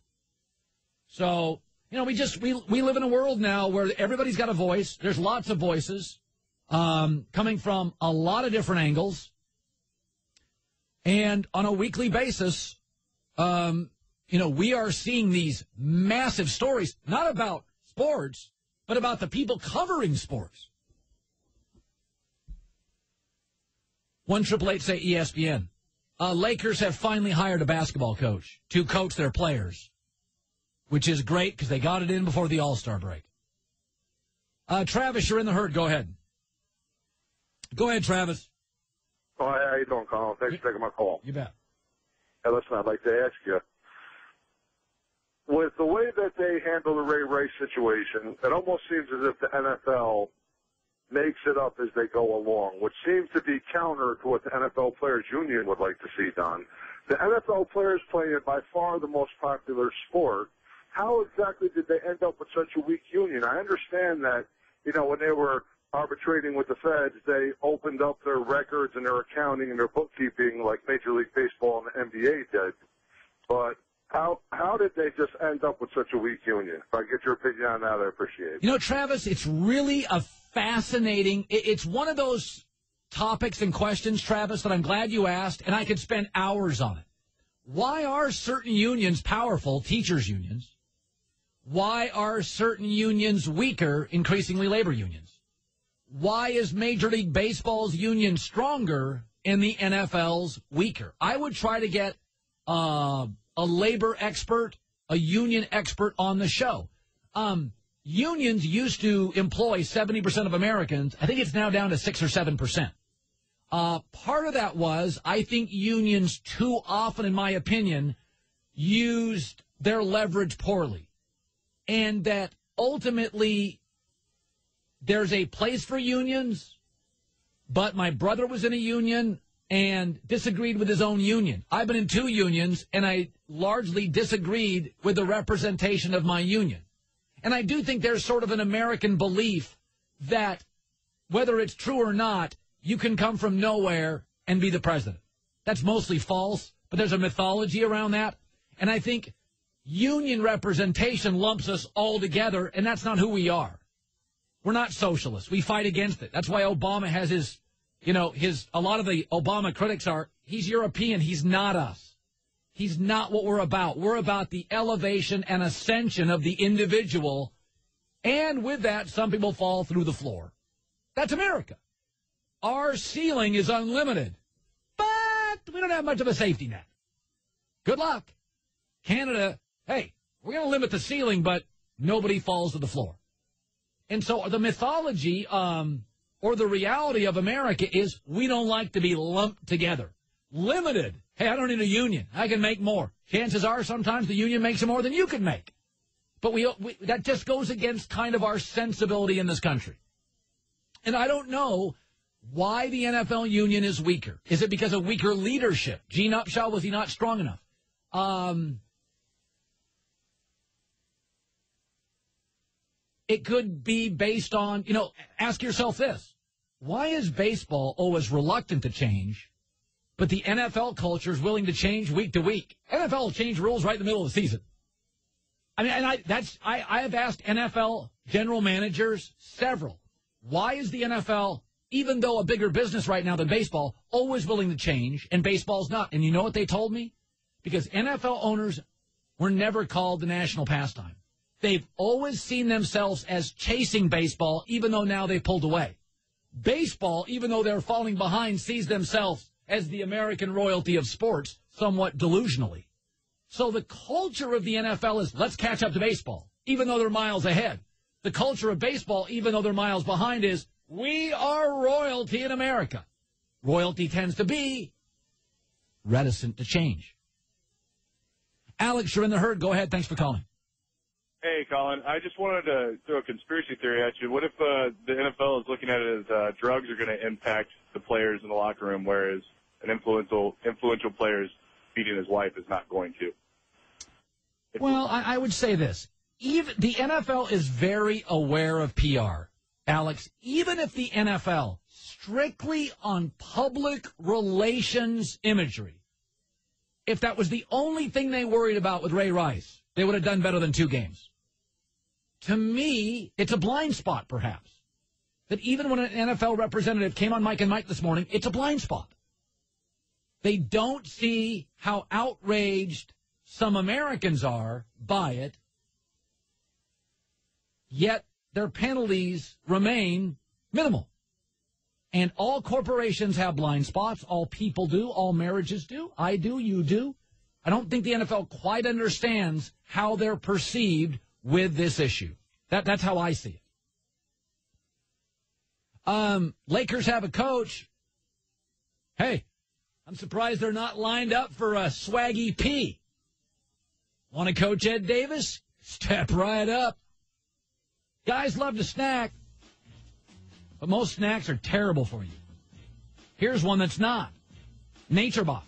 So, you know, we live in a world now where everybody's got a voice. There's lots of voices coming from a lot of different angles. And on a weekly basis, we are seeing these massive stories, not about sports, but about the people covering sports. 1-888 say ESPN. Lakers have finally hired a basketball coach to coach their players, which is great because they got it in before the All-Star break. Travis, you're in the herd. Go ahead. Go ahead, Travis. Oh, how you doing, Colin? Thanks for taking my call. You bet. Hey, listen, I'd like to ask you, with the way that they handle the Ray Rice situation, it almost seems as if the NFL makes it up as they go along, which seems to be counter to what the NFL Players Union would like to see done. The NFL players play in by far the most popular sport. How exactly did they end up with such a weak union? I understand that, when they were arbitrating with the feds, they opened up their records and their accounting and their bookkeeping like Major League Baseball and the NBA did. But how did they just end up with such a weak union? If I get your opinion on that, I appreciate it. Travis, it's really a fascinating, it's one of those topics and questions, Travis, that I'm glad you asked, and I could spend hours on it. Why are certain unions powerful, teachers' unions? Why are certain unions weaker, increasingly labor unions? Why is Major League Baseball's union stronger and the NFL's weaker? I would try to get a labor expert, a union expert on the show. Unions used to employ 70% of Americans. I think it's now down to 6 or 7%. Part of that was, I think unions too often, in my opinion, used their leverage poorly. And that ultimately there's a place for unions, but my brother was in a union and disagreed with his own union. I've been in 2 unions, and I largely disagreed with the representation of my union. And I do think there's sort of an American belief that whether it's true or not, you can come from nowhere and be the president. That's mostly false, but there's a mythology around that. And I think union representation lumps us all together, and that's not who we are. We're not socialists. We fight against it. That's why Obama has a lot of the Obama critics are, he's European. He's not us. He's not what we're about. We're about the elevation and ascension of the individual. And with that, some people fall through the floor. That's America. Our ceiling is unlimited, but we don't have much of a safety net. Good luck. Canada, hey, we're going to limit the ceiling, but nobody falls to the floor. And so the mythology or the reality of America is we don't like to be lumped together. Limited. Hey, I don't need a union. I can make more. Chances are sometimes the union makes more than you can make. But that just goes against kind of our sensibility in this country. And I don't know why the NFL union is weaker. Is it because of weaker leadership? Gene Upshaw, was he not strong enough? It could be based on, ask yourself this. Why is baseball always reluctant to change, but the NFL culture is willing to change week to week? NFL will change rules right in the middle of the season. I mean, and I have asked NFL general managers several. Why is the NFL, even though a bigger business right now than baseball, always willing to change, and baseball's not? And you know what they told me? Because NFL owners were never called the national pastime. They've always seen themselves as chasing baseball, even though now they've pulled away. Baseball, even though they're falling behind, sees themselves as the American royalty of sports, somewhat delusionally. So the culture of the NFL is, let's catch up to baseball, even though they're miles ahead. The culture of baseball, even though they're miles behind, is, we are royalty in America. Royalty tends to be reticent to change. Alex, you're in the herd. Go ahead. Thanks for calling. Hey, Colin. I just wanted to throw a conspiracy theory at you. What if the NFL is looking at it as drugs are going to impact the players in the locker room, whereas an influential player beating his wife is not going to? Well, I would say this. Even the NFL is very aware of PR, Alex. Even if the NFL, strictly on public relations imagery, if that was the only thing they worried about with Ray Rice, they would have done better than 2 games. To me, it's a blind spot, perhaps, that even when an NFL representative came on Mike and Mike this morning, it's a blind spot. They don't see how outraged some Americans are by it, yet their penalties remain minimal. And all corporations have blind spots. All people do. All marriages do. I do. You do. I don't think the NFL quite understands how they're perceived with this issue. That's how I see it. Lakers have a coach. Hey, I'm surprised they're not lined up for a Swaggy P. Want to coach Ed Davis? Step right up. Guys love to snack, but most snacks are terrible for you. Here's one that's not. Nature Box.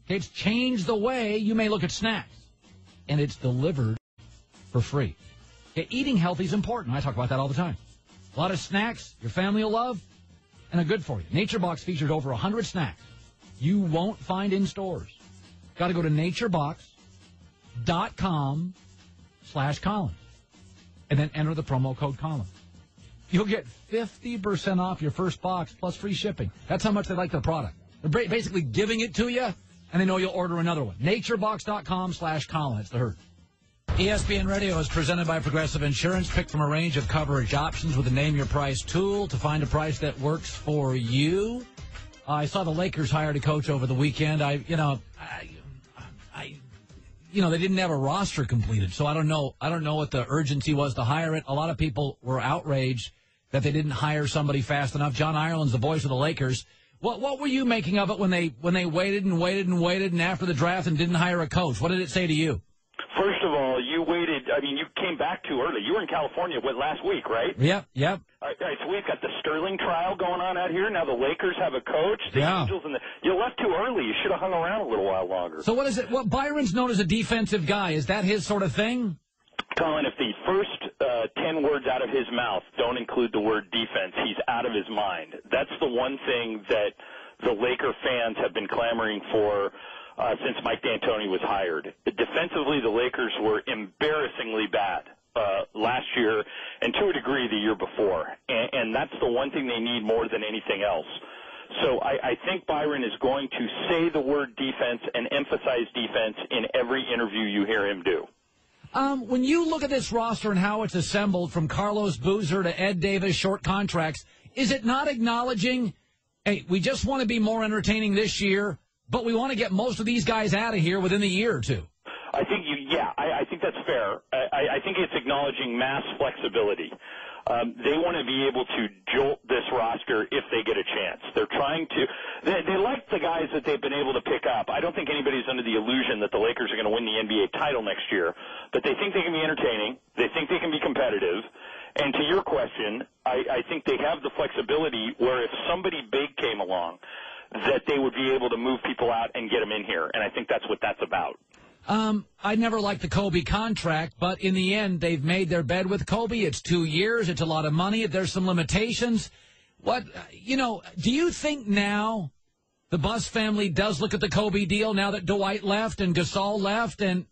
Okay, it's changed the way you may look at snacks, and it's delivered for free. Okay, eating healthy is important. I talk about that all the time. A lot of snacks your family will love and are good for you. Nature Box features over 100 snacks you won't find in stores. Got to go to naturebox.com/Colin and then enter the promo code Colin. You'll get 50% off your first box plus free shipping. That's how much they like the product. They're basically giving it to you, and they know you'll order another one. Naturebox.com/Colin. It's the herd. ESPN Radio is presented by Progressive Insurance. Pick from a range of coverage options with a Name Your Price tool to find a price that works for you. I saw the Lakers hired a coach over the weekend. They didn't have a roster completed, so I don't know what the urgency was to hire it. A lot of people were outraged that they didn't hire somebody fast enough. John Ireland's the voice of the Lakers. What were you making of it when they waited and after the draft and didn't hire a coach? What did it say to you? First of all, you waited. I mean, you came back too early. You were in California last week, right? Yep. All right, so we've got the Sterling trial going on out here. Now the Lakers have a coach. The Angels you left too early. You should have hung around a little while longer. So what is it? What Byron's known as a defensive guy. Is that his sort of thing? Colin, if the first 10 words out of his mouth don't include the word defense, he's out of his mind. That's the one thing that the Laker fans have been clamoring for since Mike D'Antoni was hired. Defensively, the Lakers were embarrassingly bad last year and to a degree the year before. And that's the one thing they need more than anything else. So I think Byron is going to say the word defense and emphasize defense in every interview you hear him do. When you look at this roster and how it's assembled from Carlos Boozer to Ed Davis, short contracts, is it not acknowledging, hey, we just want to be more entertaining this year, but we want to get most of these guys out of here within a year or two? I think I think that's fair. I think it's acknowledging mass flexibility. They want to be able to jolt this roster if they get a chance. They're trying to they like the guys that they've been able to pick up. I don't think anybody's under the illusion that the Lakers are going to win the NBA title next year, but they think they can be entertaining. They think they can be competitive. And to your question, I think they have the flexibility where if somebody big came along, that they would be able to move people out and get them in here. And I think that's what that's about. I never liked the Kobe contract, but in the end, they've made their bed with Kobe. It's 2 years. It's a lot of money. There's some limitations. Do you think now the Buss family does look at the Kobe deal now that Dwight left and Gasol left and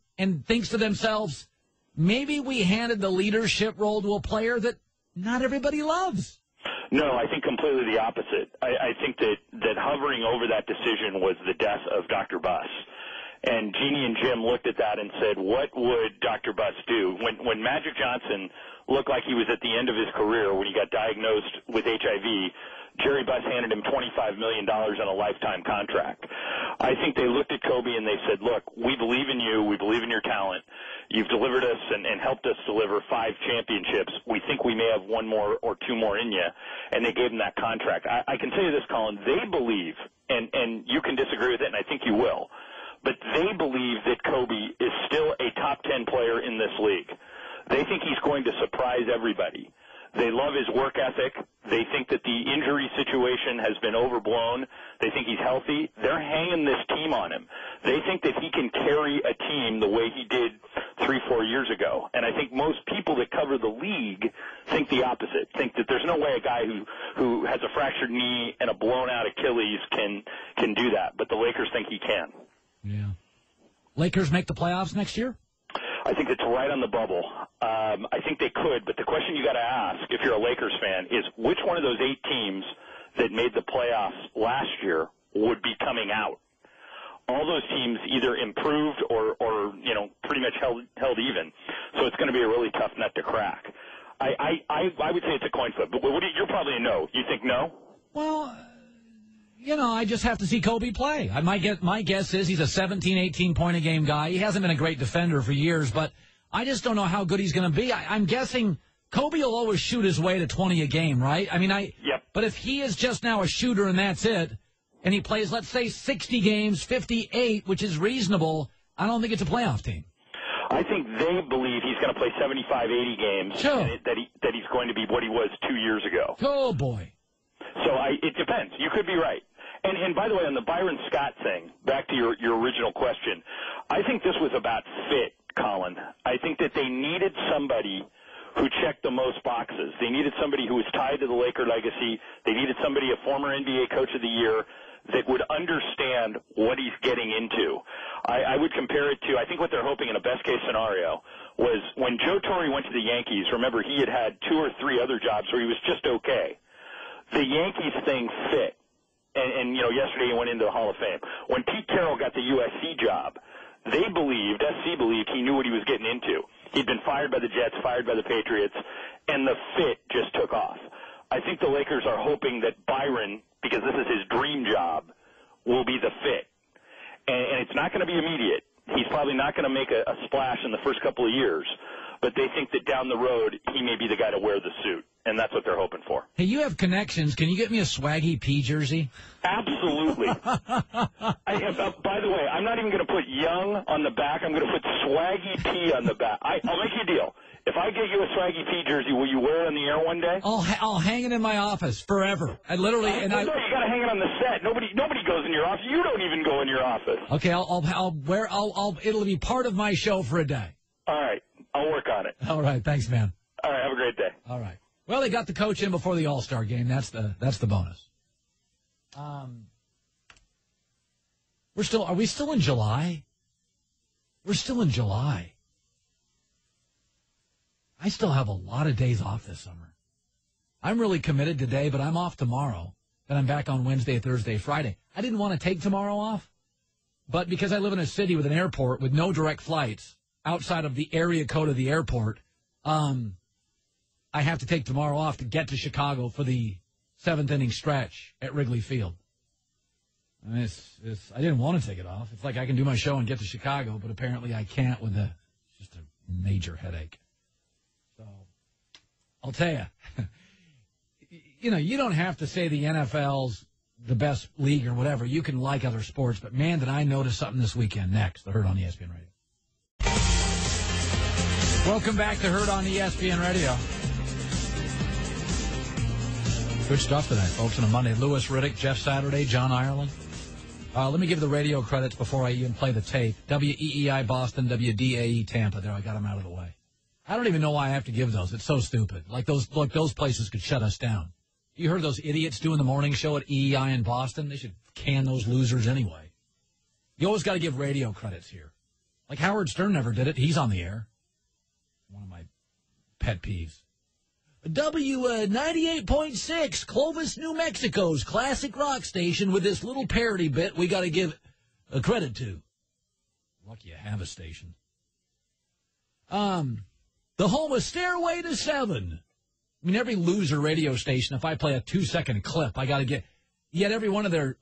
thinks to themselves, maybe we handed the leadership role to a player that not everybody loves? No, I think completely the opposite. I think that hovering over that decision was the death of Dr. Buss. And Jeannie and Jim looked at that and said, what would Dr. Buss do? When Magic Johnson looked like he was at the end of his career when he got diagnosed with HIV, Jerry Buss handed him $25 million on a lifetime contract. I think they looked at Kobe and they said, look, we believe in you. We believe in your talent. You've delivered us and helped us deliver 5 championships. We think we may have 1 more or 2 more in you. And they gave him that contract. I can tell you this, Colin, they believe, and you can disagree with it, and I think you will, but they believe that Kobe is still a top 10 player in this league. They think he's going to surprise everybody. They love his work ethic. They think that the injury situation has been overblown. They think he's healthy. They're hanging this team on him. They think that he can carry a team the way he did 3-4 years ago. And I think most people that cover the league think the opposite, think that there's no way a guy who has a fractured knee and a blown-out Achilles can do that. But the Lakers think he can. Yeah. Lakers make the playoffs next year? I think it's right on the bubble. I think they could, but the question you got to ask, if you're a Lakers fan, is which one of those 8 teams that made the playoffs last year would be coming out? All those teams either improved or pretty much held even. So it's going to be a really tough nut to crack. I would say it's a coin flip, but you're probably a no. You think no? Well, I just have to see Kobe play. My guess is he's a 17, 18-point-a-game guy. He hasn't been a great defender for years, but I just don't know how good he's going to be. I'm guessing Kobe will always shoot his way to 20 a game, right? Yep. But if he is just now a shooter and that's it, and he plays, let's say, 60 games, 58, which is reasonable, I don't think it's a playoff team. I think they believe he's going to play 75, 80 games, sure, and that he's going to be what he was 2 years ago. Oh, boy. So it depends. You could be right. And by the way, on the Byron Scott thing, back to your original question, I think this was about fit, Colin. I think that they needed somebody who checked the most boxes. They needed somebody who was tied to the Laker legacy. They needed somebody, a former NBA Coach of the Year, that would understand what he's getting into. I would compare it to, I think what they're hoping in a best-case scenario was when Joe Torre went to the Yankees, remember he had 2 or 3 other jobs where he was just okay. The Yankees thing fit. And yesterday he went into the Hall of Fame. When Pete Carroll got the USC job, SC believed he knew what he was getting into. He'd been fired by the Jets, fired by the Patriots, and the fit just took off. I think the Lakers are hoping that Byron, because this is his dream job, will be the fit. And it's not going to be immediate. He's probably not going to make a splash in the first couple of years, but they think that down the road he may be the guy to wear the suit, and that's what they're hoping for. Hey, you have connections. Can you get me a Swaggy P jersey? Absolutely. By the way, I'm not even going to put Young on the back. I'm going to put Swaggy P on the back. I'll make you a deal. If I get you a Swaggy P jersey, will you wear it on the air one day? I'll hang it in my office forever. I literally you got to hang it on the set. Nobody goes in your office. You don't even go in your office. Okay, it'll be part of my show for a day. All right. I'll work on it. All right. Thanks, man. All right. Have a great day. All right. Well, they got the coach in before the All-Star game. That's the bonus. Are we still in July? We're still in July. I still have a lot of days off this summer. I'm really committed today, but I'm off tomorrow. Then I'm back on Wednesday, Thursday, Friday. I didn't want to take tomorrow off, but because I live in a city with an airport with no direct flights outside of the area code of the airport, I have to take tomorrow off to get to Chicago for the 7th inning stretch at Wrigley Field. I mean, I didn't want to take it off. It's like I can do my show and get to Chicago, but apparently I can't with just a major headache. So I'll tell you, you don't have to say the NFL's the best league or whatever. You can like other sports, but man, did I notice something this weekend. Next, The Herd on ESPN Radio. Welcome back to Herd on ESPN Radio. Good stuff today, folks, on a Monday. Lewis Riddick, Jeff Saturday, John Ireland. Let me give the radio credits before I even play the tape. WEEI Boston, WDAE Tampa. There, I got them out of the way. I don't even know why I have to give those. It's so stupid. Like those places could shut us down. You heard those idiots doing the morning show at EEI in Boston? They should can those losers anyway. You always got to give radio credits here. Like Howard Stern never did it. He's on the air. One of my pet peeves. W98.6, Clovis, New Mexico's classic rock station with this little parody bit we got to give a credit to. Lucky you have a station. The home of Stairway to Seven. I mean, every loser radio station, if I play a 2-second clip, I got to get... Yet every one of their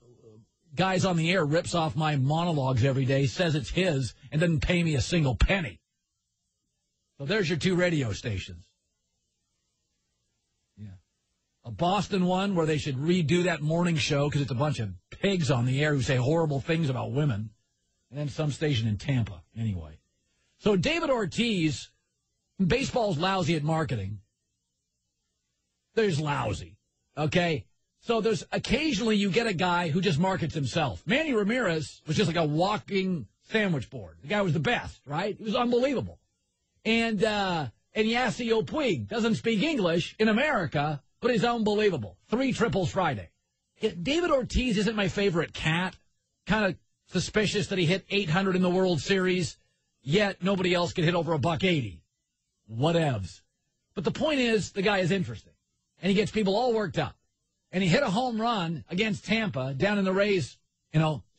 guys on the air rips off my monologues every day, says it's his, and doesn't pay me a single penny. So there's your 2 radio stations. Yeah. A Boston one where they should redo that morning show because it's a bunch of pigs on the air who say horrible things about women. And then some station in Tampa, anyway. So David Ortiz, baseball's lousy at marketing. There's lousy, okay? So there's occasionally you get a guy who just markets himself. Manny Ramirez was just like a walking sandwich board. The guy was the best, right? He was unbelievable. And Yasiel Puig doesn't speak English in America, but he's unbelievable. 3 triples Friday. David Ortiz isn't my favorite cat. Kind of suspicious that he hit 800 in the World Series, yet nobody else can hit over $180. Whatevs. But the point is, the guy is interesting. And he gets people all worked up. And he hit a home run against Tampa down in the Rays,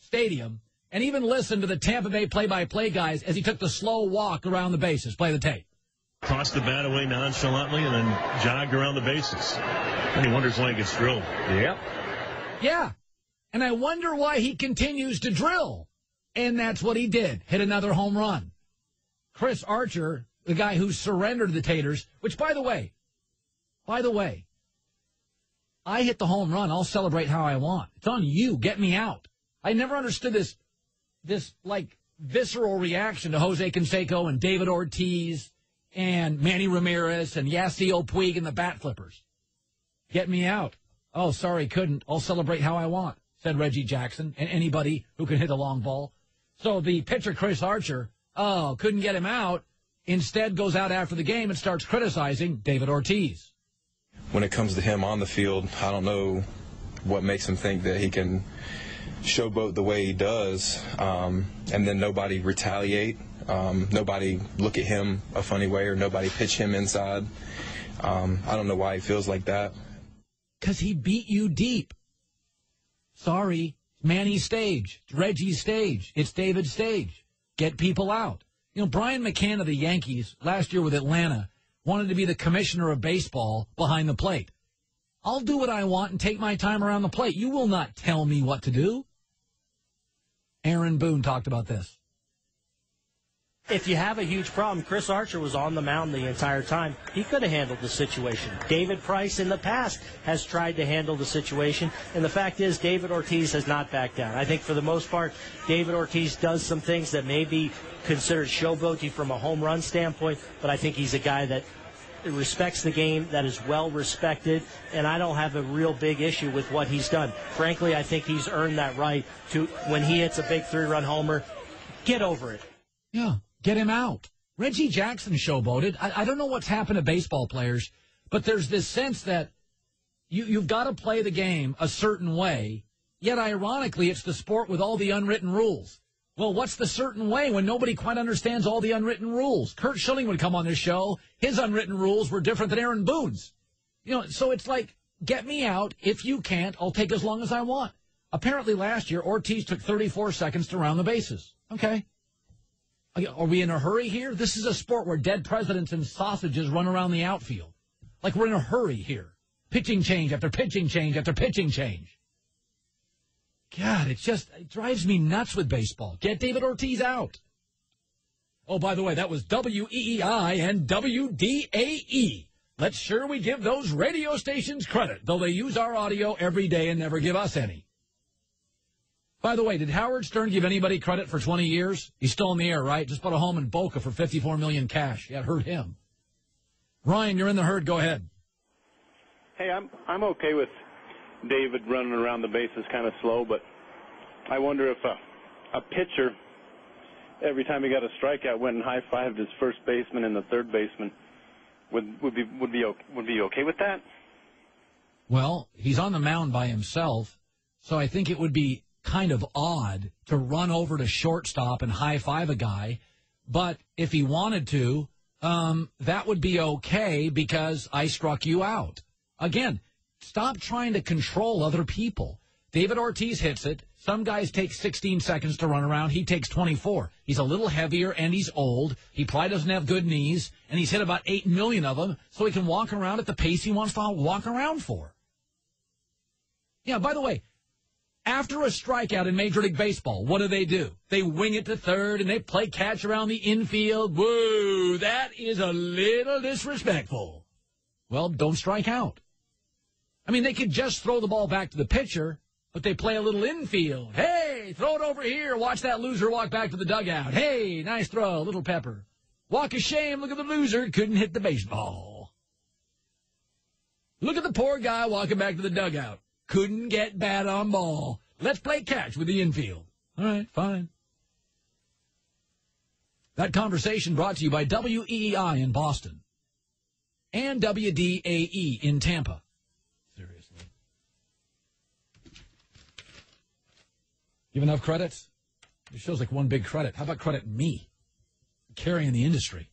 stadium, and even listened to the Tampa Bay play-by-play guys as he took the slow walk around the bases. Play the tape. Tossed the bat away nonchalantly and then jogged around the bases. And he wonders why he gets drilled. Yep. Yeah. And I wonder why he continues to drill. And that's what he did. Hit another home run. Chris Archer, the guy who surrendered the taters, which, by the way, I hit the home run. I'll celebrate how I want. It's on you. Get me out. I never understood this visceral reaction to Jose Canseco and David Ortiz and Manny Ramirez and Yasiel Puig and the bat flippers. Get me out. Oh, sorry, couldn't. I'll celebrate how I want, said Reggie Jackson and anybody who can hit a long ball. So the pitcher, Chris Archer, couldn't get him out. Instead goes out after the game and starts criticizing David Ortiz. When it comes to him on the field, I don't know what makes him think that he can showboat the way he does, and then nobody retaliate, nobody look at him a funny way, or nobody pitch him inside. I don't know why he feels like that. Because he beat you deep. Sorry, it's Manny's stage. It's Reggie's stage. It's David's stage. Get people out. Brian McCann of the Yankees last year with Atlanta wanted to be the commissioner of baseball behind the plate. I'll do what I want and take my time around the plate. You will not tell me what to do. Aaron Boone talked about this. If you have a huge problem, Chris Archer was on the mound the entire time. He could have handled the situation. David Price in the past has tried to handle the situation, and the fact is David Ortiz has not backed down. I think for the most part, David Ortiz does some things that may be considered showboaty from a home run standpoint, but I think he's a guy that respects the game, that is well respected, and I don't have a real big issue with what he's done. Frankly, I think he's earned that right to, when he hits a big 3-run homer, get over it. Yeah. Get him out. Reggie Jackson showboated. I don't know what's happened to baseball players, but there's this sense that you've got to play the game a certain way, yet ironically it's the sport with all the unwritten rules. Well, what's the certain way when nobody quite understands all the unwritten rules? Kurt Schilling would come on this show. His unwritten rules were different than Aaron Boone's. So it's like, get me out. If you can't, I'll take as long as I want. Apparently last year, Ortiz took 34 seconds to round the bases. Okay. Are we in a hurry here? This is a sport where dead presidents and sausages run around the outfield. Like we're in a hurry here. Pitching change after pitching change after pitching change. God, it drives me nuts with baseball. Get David Ortiz out. Oh, by the way, that was WEEI and WDAE. Let's sure we give those radio stations credit, though they use our audio every day and never give us any. By the way, did Howard Stern give anybody credit for 20 years? He's still in the air, right? Just bought a home in Boca for $54 million cash. Yeah, it hurt him. Ryan, you're in the herd. Go ahead. Hey, I'm okay with David running around the bases kind of slow, but I wonder if a pitcher, every time he got a strikeout, went and high-fived his first baseman and the third baseman, would be okay with that? Well, he's on the mound by himself, so I think it would be kind of odd to run over to shortstop and high-five a guy. But if he wanted to, that would be okay because I struck you out. Again, stop trying to control other people. David Ortiz hits it. Some guys take 16 seconds to run around. He takes 24. He's a little heavier, and he's old. He probably doesn't have good knees, and he's hit about 8 million of them, so he can walk around at the pace he wants to walk around for. Yeah, by the way, after a strikeout in Major League Baseball, what do? They wing it to third, and they play catch around the infield. Whoa, that is a little disrespectful. Well, don't strike out. I mean, they could just throw the ball back to the pitcher, but they play a little infield. Hey, throw it over here. Watch that loser walk back to the dugout. Hey, nice throw, little pepper. Walk of shame. Look at the loser. Couldn't hit the baseball. Look at the poor guy walking back to the dugout. Couldn't get bat on ball. Let's play catch with the infield. All right, fine. That conversation brought to you by WEEI in Boston and WDAE in Tampa. Seriously. Give enough credits? It shows like one big credit. How about credit me? Carrying the industry.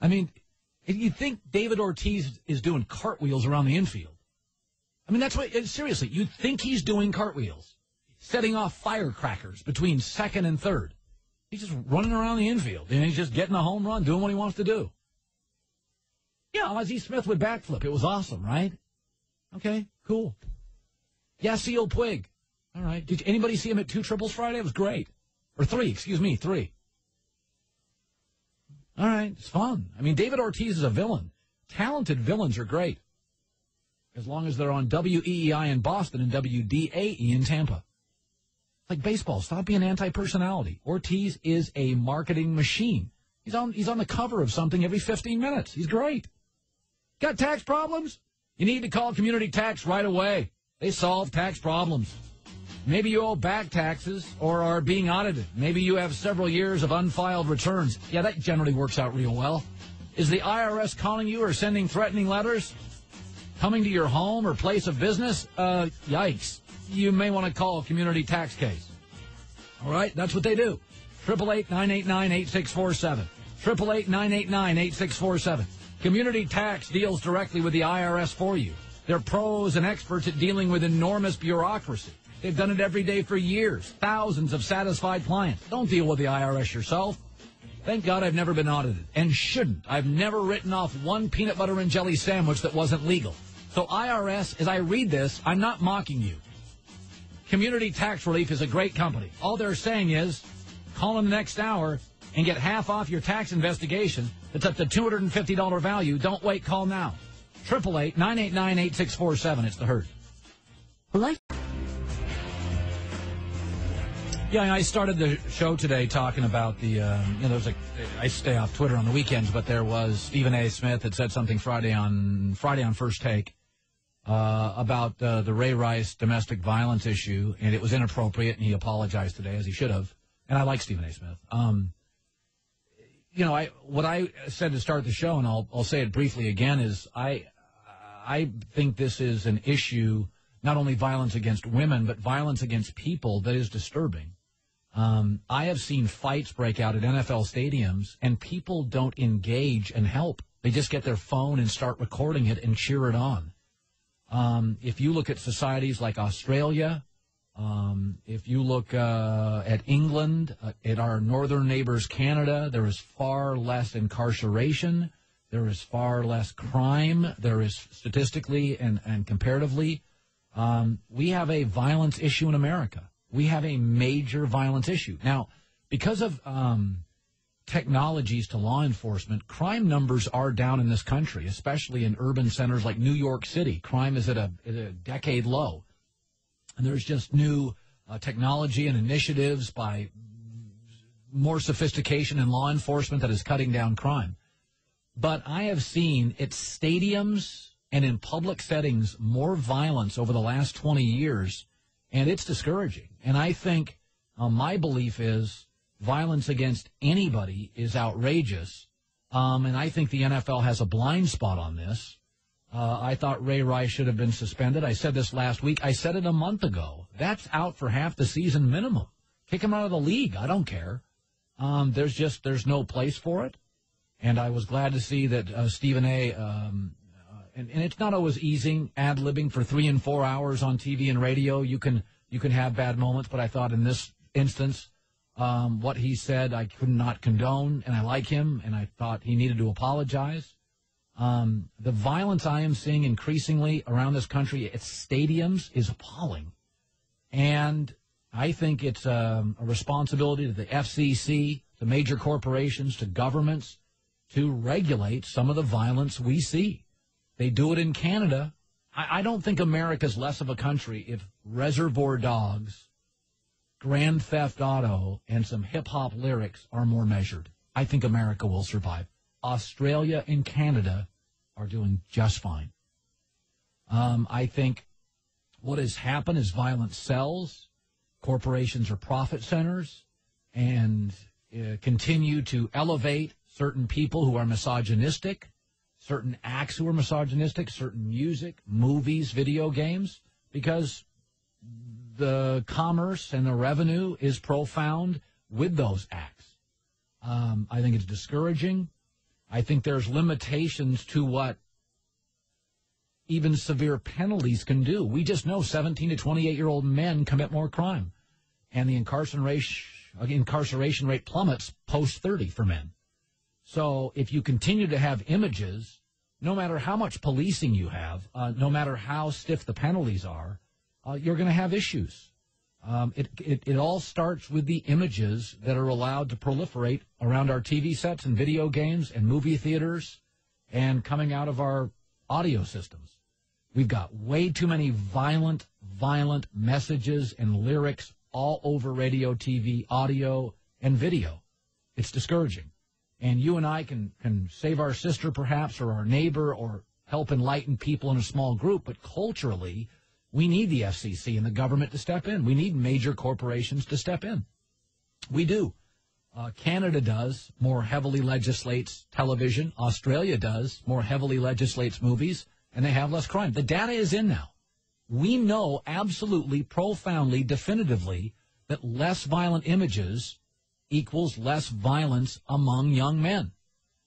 I mean, you think David Ortiz is doing cartwheels around the infield. I mean, that's what, seriously, you think he's doing cartwheels, setting off firecrackers between second and third. He's just running around the infield, and he's just getting a home run, doing what he wants to do. Yeah, Ozzie Smith would backflip. It was awesome, right? Okay, cool. Yasiel Puig. All right. Did anybody see him at 2 triples Friday? It was great. Or 3, 3. All right, it's fun. I mean, David Ortiz is a villain. Talented villains are great, as long as they're on WEEI in Boston and WDAE in Tampa. Like baseball, stop being anti-personality. Ortiz is a marketing machine. He's on the cover of something every 15 minutes. He's great. Got tax problems? You need to call Community Tax right away. They solve tax problems. Maybe you owe back taxes or are being audited. Maybe you have several years of unfiled returns. Yeah, that generally works out real well. Is the IRS calling you or sending threatening letters? Coming to your home or place of business? Yikes. You may want to call a community tax case. All right, that's what they do. 888-989-8647. 888-989-8647. Community Tax deals directly with the IRS for you. They're pros and experts at dealing with enormous bureaucracy. They've done it every day for years. Thousands of satisfied clients. Don't deal with the IRS yourself. Thank God I've never been audited, and shouldn't. I've never written off one peanut butter and jelly sandwich that wasn't legal. So IRS, as I read this, I'm not mocking you. Community Tax Relief is a great company. All they're saying is, call them the next hour and get half off your tax investigation. That's up to $250 value. Don't wait, call now. 888-989-8647. It's the Herd. Yeah, I started the show today talking about the, I stay off Twitter on the weekends, but there was Stephen A. Smith that said something Friday on First Take about the Ray Rice domestic violence issue, and it was inappropriate, and he apologized today, as he should have. And I like Stephen A. Smith. What I said to start the show, and I'll say it briefly again, is I think this is an issue, not only violence against women, but violence against people, that is disturbing. I have seen fights break out at NFL stadiums, and people don't engage and help. They just get their phone and start recording it and cheer it on. If you look at societies like Australia, if you look at England, at our northern neighbors, Canada, there is far less incarceration. There is far less crime. There is statistically and comparatively. We have a violence issue in America. We have a major violence issue. Now, because of technologies to law enforcement, crime numbers are down in this country, especially in urban centers like New York City. Crime is at a decade low. And there's just new technology and initiatives by more sophistication in law enforcement that is cutting down crime. But I have seen at stadiums and in public settings more violence over the last 20 years, and it's discouraging. And I think my belief is violence against anybody is outrageous, and I think the NFL has a blind spot on this. I thought Ray Rice should have been suspended. I said this last week. I said it a month ago. That's out for half the season minimum. Kick him out of the league. I don't care. There's no place for it. And I was glad to see that Stephen A., and it's not always easy ad-libbing for 3 and 4 hours on TV and radio. You can have bad moments, but I thought in this instance, what he said I could not condone, and I like him, and I thought he needed to apologize. The violence I am seeing increasingly around this country at stadiums is appalling. And I think it's a responsibility to the FCC, to major corporations, to governments, to regulate some of the violence we see. They do it in Canada. I don't think America's less of a country if Reservoir Dogs, Grand Theft Auto, and some hip-hop lyrics are more measured. I think America will survive. Australia and Canada are doing just fine. I think what has happened is violence sells. Corporations are profit centers and continue to elevate certain people who are misogynistic, certain acts who are misogynistic, certain music, movies, video games, because the commerce and the revenue is profound with those acts. I think it's discouraging. I think there's limitations to what even severe penalties can do. We just know 17 to 28-year-old men commit more crime, and the incarceration rate plummets post-30 for men. So if you continue to have images, no matter how much policing you have, no matter how stiff the penalties are, you're going to have issues. It all starts with the images that are allowed to proliferate around our TV sets and video games and movie theaters and coming out of our audio systems. We've got way too many violent messages and lyrics all over radio, TV, audio, and video. It's discouraging. And you and I can save our sister perhaps or our neighbor or help enlighten people in a small group, but culturally, we need the FCC and the government to step in. We need major corporations to step in. We do. Canada does, more heavily legislates television. Australia does, more heavily legislates movies, and they have less crime. The data is in now. We know absolutely, profoundly, definitively that less violent images equals less violence among young men.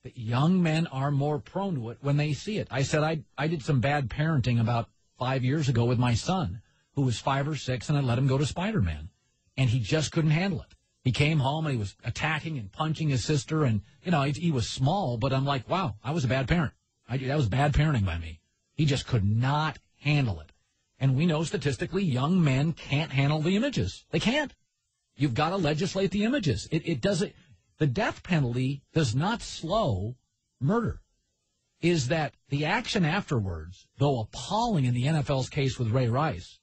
That young men are more prone to it when they see it. I said I did some bad parenting about 5 years ago with my son, who was 5 or 6, and I let him go to Spider-Man, and he just couldn't handle it. He came home and he was attacking and punching his sister, and he was small, but I'm like, wow, I was a bad parent. That was bad parenting by me. He just could not handle it. And we know statistically young men can't handle the images. They can't. You've got to legislate the images. It doesn't. The death penalty does not slow murder. Is that the action afterwards, though appalling in the NFL's case with Ray Rice,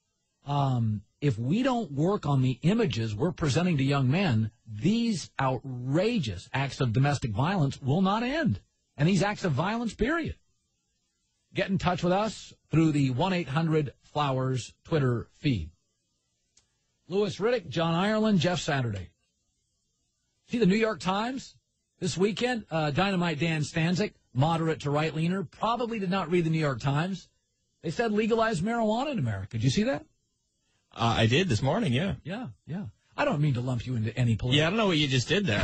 if we don't work on the images we're presenting to young men, these outrageous acts of domestic violence will not end. And these acts of violence, period. Get in touch with us through the 1-800-FLOWERS Twitter feed. Louis Riddick, John Ireland, Jeff Saturday. See the New York Times this weekend? Dynamite Dan Stanzik, moderate to right-leaner, probably did not read the New York Times. They said legalize marijuana in America. Did you see that? I did this morning, yeah. Yeah. I don't mean to lump you into any political... Yeah, I don't know what you just did there.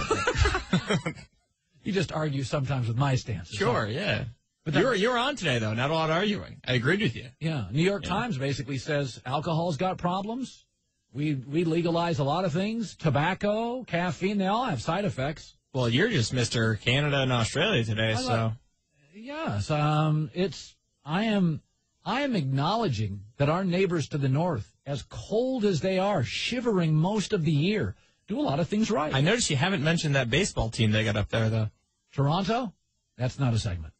You just argue sometimes with my stance. Sure, yeah. But you're on today, though. Not a lot of arguing. I agreed with you. Yeah. New York Times basically says alcohol's got problems. We legalize a lot of things. Tobacco, caffeine, they all have side effects. Well, you're just Mr. Canada and Australia today, so... Yes. I am acknowledging that our neighbors to the north, as cold as they are, shivering most of the year, do a lot of things right. I noticed you haven't mentioned that baseball team they got up there, though. Toronto? That's not a segment.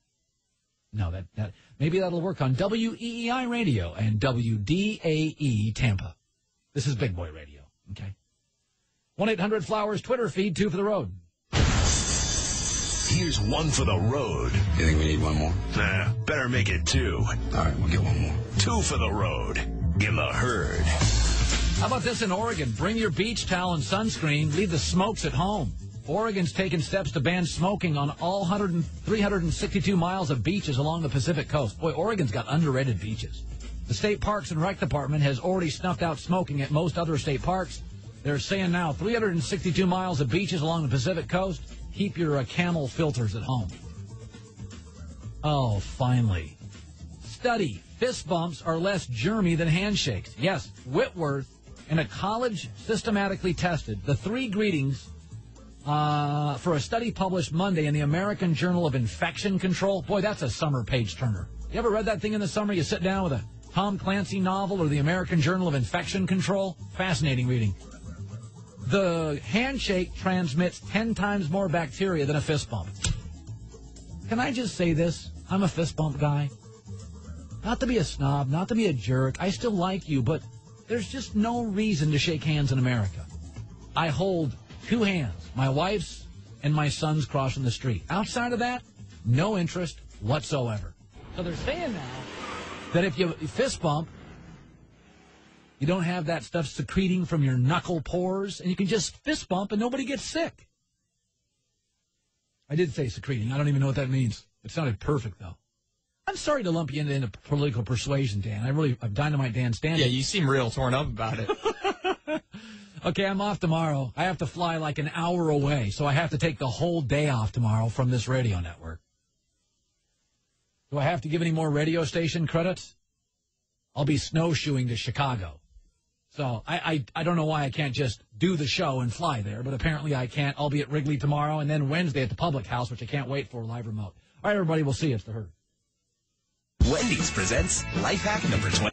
No, that maybe that'll work on WEEI Radio and WDAE Tampa. This is Big Boy Radio, okay? 1-800-FLOWERS Twitter feed, 2 for the road. here's one for the road. You think we need one more? Nah, better make it 2. All right, we'll get one more. 2 for the road in the herd. How about this in Oregon? Bring your beach towel and sunscreen. Leave the smokes at home. Oregon's taken steps to ban smoking on all 362 miles of beaches along the Pacific coast. Boy, Oregon's got underrated beaches. The State Parks and Rec Department has already snuffed out smoking at most other state parks. They're saying now 362 miles of beaches along the Pacific coast. Keep your Camel filters at home. Oh, finally. Study. Fist bumps are less germy than handshakes. Yes, Whitworth and a college systematically tested the 3 greetings for a study published Monday in the American Journal of Infection Control. Boy, that's a summer page turner. You ever read that thing in the summer? You sit down with a Tom Clancy novel or the American Journal of Infection Control? Fascinating reading. The handshake transmits 10 times more bacteria than a fist bump. Can I just say this? I'm a fist bump guy. Not to be a snob, not to be a jerk. I still like you, but there's just no reason to shake hands in America. I hold 2 hands, my wife's and my son's crossing the street. Outside of that, no interest whatsoever. So they're saying now that if you fist bump, you don't have that stuff secreting from your knuckle pores, and you can just fist bump and nobody gets sick. I did say secreting. I don't even know what that means. It sounded perfect, though. I'm sorry to lump you into political persuasion, Dan. I'm Dynamite Dan Stanley. Yeah, you seem real torn up about it. Okay, I'm off tomorrow. I have to fly like an hour away, so I have to take the whole day off tomorrow from this radio network. Do I have to give any more radio station credits? I'll be snowshoeing to Chicago. So I don't know why I can't just do the show and fly there, but apparently I can't. I'll be at Wrigley tomorrow, and then Wednesday at the Public House, which I can't wait for, live remote. All right, everybody, we'll see you. It's the Herd. Wendy's presents Life Hack number 20.